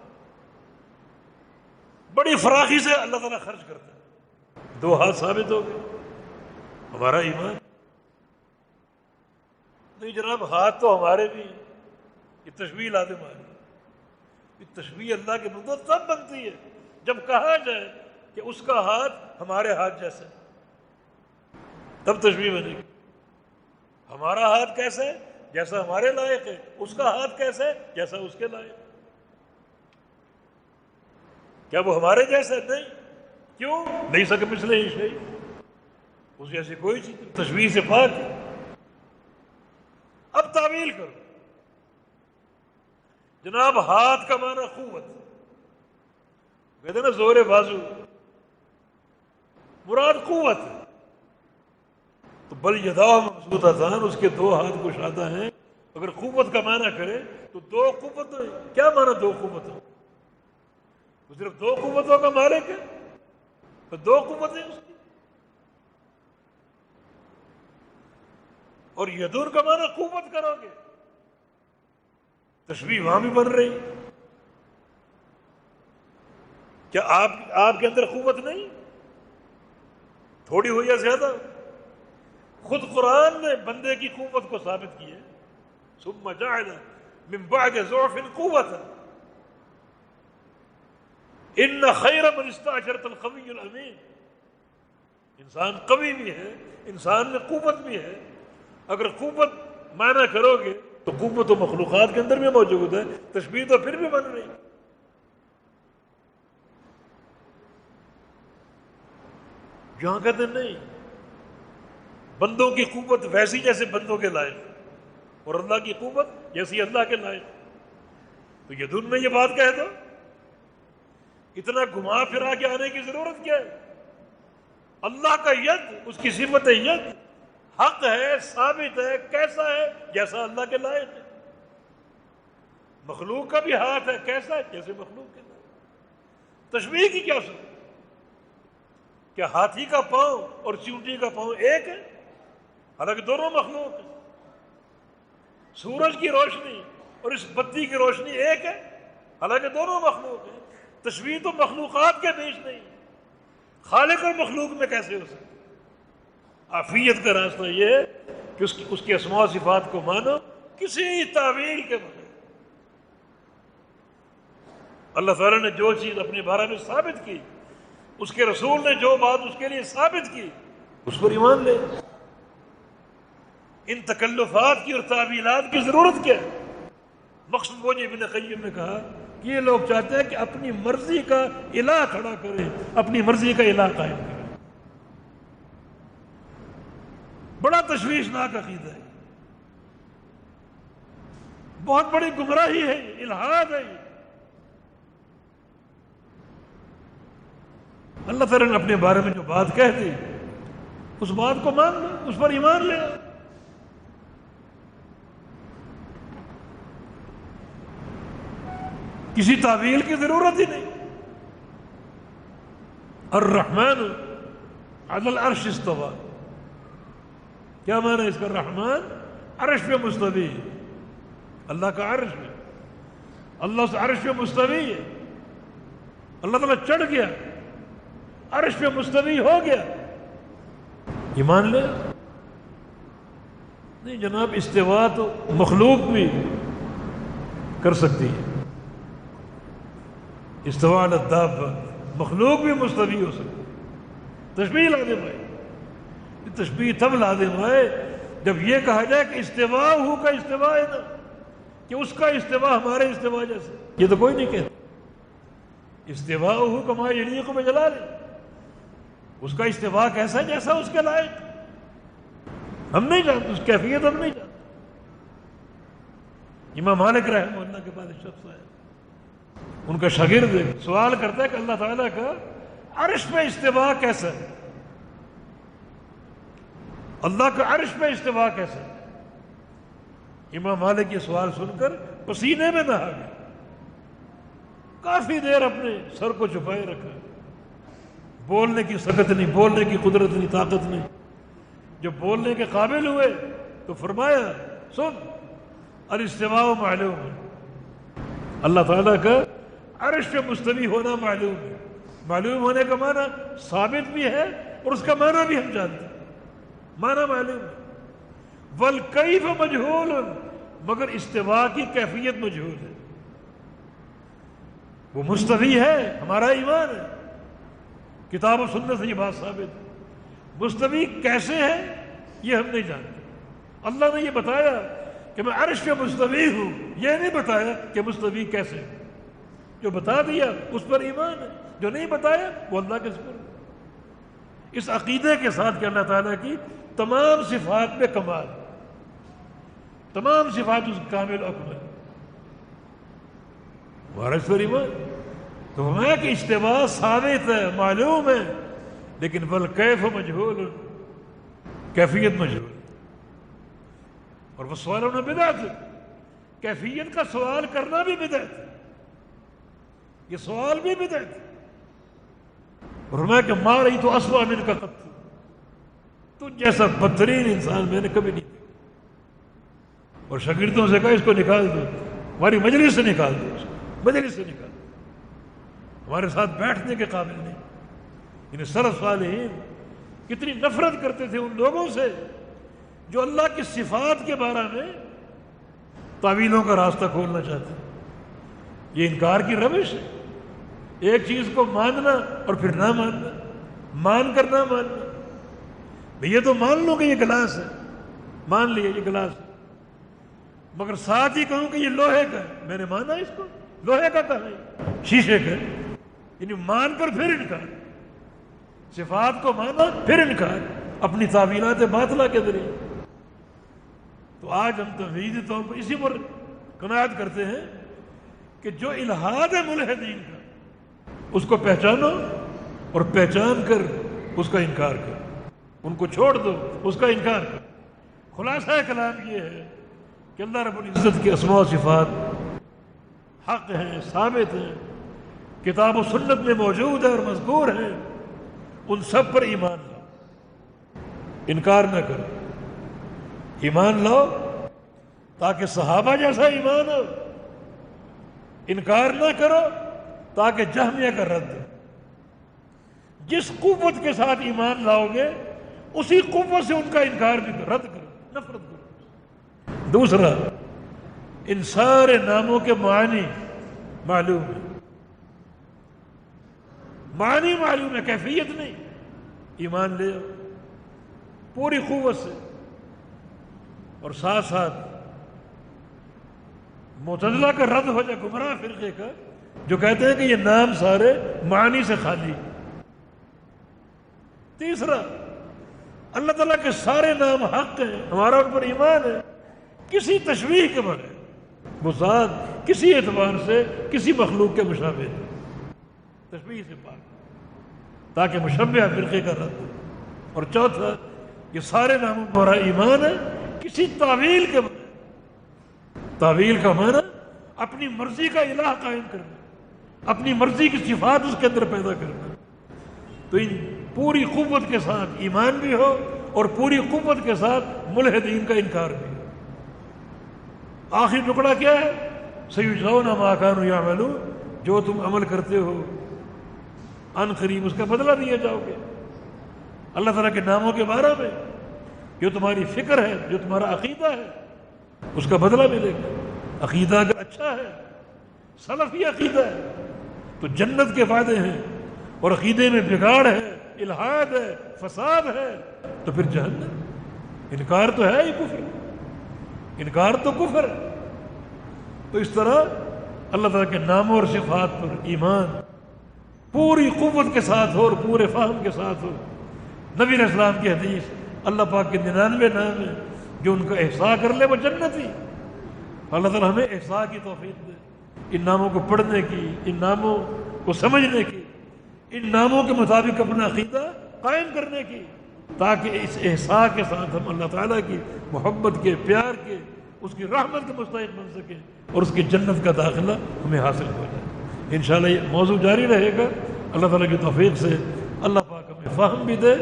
بڑی فراخی سے اللہ تعالیٰ خرچ کرتا ہے۔ دو ہاتھ ثابت ہو گئے، ہمارا ایمان نہیں جناب، ہاتھ تو ہمارے بھی ہیں، یہ تشبیہ لازم آ رہی ہے۔ یہ تشبیہ اللہ کے بندوں تب بنتی ہے جب کہا جائے کہ اس کا ہاتھ ہمارے ہاتھ جیسا ہے، تب تشبیہ بنے گی۔ ہمارا ہاتھ کیسے ہے؟ جیسا ہمارے لائق ہے، اس کا ہاتھ کیسے ہے؟ جیسا اس کے لائق۔ کیا وہ ہمارے جیسے؟ نہیں۔ کیوں؟ نہیں سکے مثلہ شیء، اس جیسی کوئی چیز تشبیہ سے پاک ہے۔ اب تعویل کرو جناب، ہاتھ کا معنی قوت، کہتے ہیں نا زور بازو، مراد قوت ہے۔ تو بل یداہ مبسوطتان، اس کے دو ہاتھ کشادہ ہیں. اگر قوت کا معنی کرے تو دو قوت، کیا معنی دو قوتوں؟ وہ صرف دو قوتوں کا مالک ہے، تو دو قوتیں اس کی. اور یدون کا معنی قوت کرو گے، تشبیہ وہاں بھی بن رہی. کیا آپ کے اندر قوت نہیں؟ تھوڑی ہو یا زیادہ؟ خود قرآن نے بندے کی قوت کو ثابت کی ہے. ثم جعل من بعد ضعف قوة ان خیر من استأجرت القوی الامین. انسان قوی بھی ہے، انسان میں قوت بھی ہے. اگر قوت معنی کرو گے تو قوت و مخلوقات کے اندر بھی موجود ہے، تشبیہ تو پھر بھی بن رہی. جہاں کہتے نہیں بندوں کی قوت ویسی جیسے بندوں کے لائق، اور اللہ کی قوت جیسی اللہ کے لائق. تو یدن میں یہ بات کہہ دو، اتنا گھما پھرا کے آنے کی ضرورت کیا ہے؟ اللہ کا ید، اس کی صفت ید حق ہے، ثابت ہے، کیسا ہے؟ جیسا اللہ کے لائق ہے. مخلوق کا بھی ہاتھ ہے، کیسا ہے؟ جیسے مخلوق کے لائق. تشبیہ کی کیا ضرورت؟ کیا ہاتھی کا پاؤں اور چونٹی کا پاؤں ایک ہے؟ حالانکہ دونوں مخلوق ہیں. سورج کی روشنی اور اس بتی کی روشنی ایک ہے، حالانکہ دونوں مخلوق ہیں. تشبیہ تو مخلوقات کے بیچ نہیں، خالق اور مخلوق میں کیسے ہو سکتی؟ عافیت کا راستہ یہ ہے کہ اس کے اسماء و صفات کو مانو کسی تعویل کے بغیر. اللہ تعالیٰ نے جو چیز اپنے بارے میں ثابت کی، اس کے رسول نے جو بات اس کے لیے ثابت کی، اس پر ایمان لے. ان تکلفات کی اور تعویلات کی ضرورت کیا ہے؟ مقصد وہ جو ابن قیم نے کہا کہ یہ لوگ چاہتے ہیں کہ اپنی مرضی کا الہ کھڑا کریں، اپنی مرضی کا الہ قائم کریں. بڑا تشویشناک عقیدہ ہے، بہت بڑی گمراہی ہے، الہاد ہے. اللہ تعالیٰ نے اپنے بارے میں جو بات کہہ دی اس بات کو مان لو، اس پر ایمان لے. کسی تعویل کی ضرورت ہی نہیں. الرحمن علی العرش استوى، کیا معنی اس کا؟ رحمان عرش پہ مستوی ہے. اللہ کا عرش ہے، اللہ اس عرش پہ مستوی ہے. اللہ تعالیٰ چڑھ گیا، عرش پہ مستوی ہو گیا. ایمان لے. نہیں جناب، استوا تو مخلوق بھی کر سکتی ہے. استوا علی الدابہ، مخلوق بھی مستوی ہو سکتی. تشبیہ لازم ہے. تشبیہ تب لازم ہے جب یہ کہا جائے کہ استوا ہو کا استوا ہے نا، کہ اس کا استوا ہمارے استوا جیسے. یہ تو کوئی نہیں کہتا. استوا ہو کما یلیق بجلالہ، اس کا استوا کیسا ہے؟ جیسا اس کے لائق. ہم نہیں جانتے اس کیفیت، ہم نہیں جانتے. امام مالک رحمہ اللہ کے پاس ایک شخص آیا، ان کا شاگرد سوال کرتا ہے کہ اللہ تعالیٰ کا عرش پہ استوا کیسا ہے؟ اللہ کا عرش پہ استوا کیسا ہے؟ امام مالک یہ سوال سن کر پسینے میں نہا گئے. کافی دیر اپنے سر کو چھپائے رکھا، بولنے کی سکت نہیں، بولنے کی قدرت نہیں، طاقت نہیں. جب بولنے کے قابل ہوئے تو فرمایا سن، الاستواء معلوم ہے، اللہ تعالیٰ کا عرش پہ مستوی ہونا معلوم ہے. معلوم ہونے کا معنی ثابت بھی ہے اور اس کا معنی بھی ہم جانتے ہیں. معنی معلوم ہے. والکیف مجہول، مگر استواء کی کیفیت مجہول ہے. وہ مستوی ہے، ہمارا ایمان ہے، کتاب و سنت سے یہ بات ثابت ہے. مستوی کیسے ہے یہ ہم نہیں جانتے. اللہ نے یہ بتایا کہ میں عرش پہ مستوی ہوں، یہ نہیں بتایا کہ مستوی کیسے ہے. جو بتا دیا اس پر ایمان ہے، جو نہیں بتایا وہ اللہ کے سپرد. اس عقیدے کے ساتھ کہ اللہ تعالیٰ کی تمام صفات میں کمال، تمام صفات اس کامل اکمل، عرش پر ایمان. تو ہمیں کہ استواء ثابت ہے، معلوم ہے، لیکن والکیف مجہول، کیفیت مجہول ہے، اور وہ سوال ہونا بدعت ہے، کیفیت کا سوال کرنا بھی بدعت ہے، یہ سوال بھی بدعت ہے۔ اور فرمایا کہ ما رأیت اسوأ منک قط، تو جیسا بدترین انسان میں نے کبھی نہیں دیکھا۔ اور شاگردوں سے کہا اس کو نکال دو، ہماری مجلس سے نکال دو، اس کو مجلس سے نکال دو، ہمارے ساتھ بیٹھنے کے قابل نہیں۔ انہیں سلف صالحین کتنی نفرت کرتے تھے ان لوگوں سے جو اللہ کی صفات کے بارے میں تعویلوں کا راستہ کھولنا چاہتے ہیں۔ یہ انکار کی روش ہے، ایک چیز کو ماننا اور پھر نہ ماننا، مان کر نہ ماننا۔ یہ تو مان لو کہ یہ گلاس ہے، مان لیا یہ گلاس ہے، مگر ساتھ ہی کہوں کہ یہ لوہے کا ہے، میں نے مانا اس کو، لوہے کا کہا ہے، شیشے کا ہے، یعنی مان کر پھر انکار، صفات کو مانا پھر انکار اپنی تعویلات باطلہ کے ذریعے۔ تو آج ہم توحیدی طور پر اسی پر قناعت کرتے ہیں کہ جو الہاد ہے ملحدین کا اس کو پہچانو اور پہچان کر اس کا انکار کرو، ان کو چھوڑ دو، اس کا انکار کرو۔ خلاصہ کلام یہ ہے کہ اللہ رب العزت کی اسماء و صفات حق ہیں، ثابت ہیں، کتاب و سنت میں موجود ہے اور مذکور ہیں، ان سب پر ایمان لاؤ، انکار نہ کرو، ایمان لاؤ تاکہ صحابہ جیسا ایمان ہو، انکار نہ کرو تاکہ جہمیہ کا رد ہو۔ جس قوت کے ساتھ ایمان لاؤ گے اسی قوت سے ان کا انکار بھی کرو، رد کرو، نفرت کرو۔ دوسرا، ان سارے ناموں کے معنی معلوم ہے، معنی معلوم ہے، کیفیت نہیں، ایمان لے آؤ پوری قوت سے۔ اور ساتھ ساتھ معتزلہ کا رد ہو جائے، گمراہ فرقے کا جو کہتے ہیں کہ یہ نام سارے معنی سے خالی۔ تیسرا، اللہ تعالیٰ کے سارے نام حق ہیں، ہمارا ان پر ایمان ہے، کسی تشبیہ کے بغیر، وہ ذات کسی اعتبار سے کسی مخلوق کے مشابہ ہے، تشبیہ سے پاک، تاکہ مشبہ فرقے کا رد ہو۔ اور چوتھا، یہ سارے ناموں پر ہمارا ایمان ہے، کسی تعویل کے بغیر۔ تعویل کا معنی اپنی مرضی کا الہ قائم کرنا، اپنی مرضی کی صفات اس کے اندر پیدا کرنا۔ تو ان پوری قوت کے ساتھ ایمان بھی ہو اور پوری قوت کے ساتھ ملحدین کا انکار بھی ہو۔ آخری ٹکڑا کیا ہے؟ سیجزون ما کانوا یعملون، جو تم عمل کرتے ہو ان قریب اس کا بدلہ دیے جاؤ گے۔ اللہ تعالیٰ کے ناموں کے بارے میں جو تمہاری فکر ہے، جو تمہارا عقیدہ ہے، اس کا بدلہ ملے گا۔ عقیدہ اگر اچھا ہے، سلفی عقیدہ ہے، تو جنت کے وعدے ہیں، اور عقیدے میں بگاڑ ہے، الحاد ہے، فساد ہے، تو پھر جہنم۔ انکار تو ہے ہی کفر، انکار تو کفر ہے۔ تو اس طرح اللہ تعالیٰ کے ناموں اور صفات پر ایمان پوری قوت کے ساتھ ہو اور پورے فہم کے ساتھ ہو۔ نبی علیہ السلام کی حدیث، اللہ پاک کے 99 نام ہیں، جو ان کا احصاء کر لے وہ جنتی۔ اللہ تعالیٰ ہمیں احصاء کی توفیق دے، ان ناموں کو پڑھنے کی، ان ناموں کو سمجھنے کی، ان ناموں کے مطابق اپنا عقیدہ قائم کرنے کی، تاکہ اس احساس کے ساتھ ہم اللہ تعالیٰ کی محبت کے، پیار کے، اس کی رحمت کے مستحق بن سکیں اور اس کی جنت کا داخلہ ہمیں حاصل ہو جائے۔ انشاءاللہ یہ موضوع جاری رہے گا اللہ تعالیٰ کی توفیق سے۔ اللہ پاک ہمیں فہم بھی دے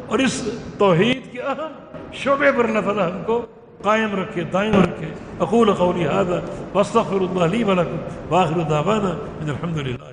اور اس توحید کے اہم شعبے پر اللہ تعالیٰ ہم کو قائم رکھے، دائم رکھے۔ اقول قولی ھذا واستغفر اللہ لی ولکم وآخر دعوانا ان الحمد للہ۔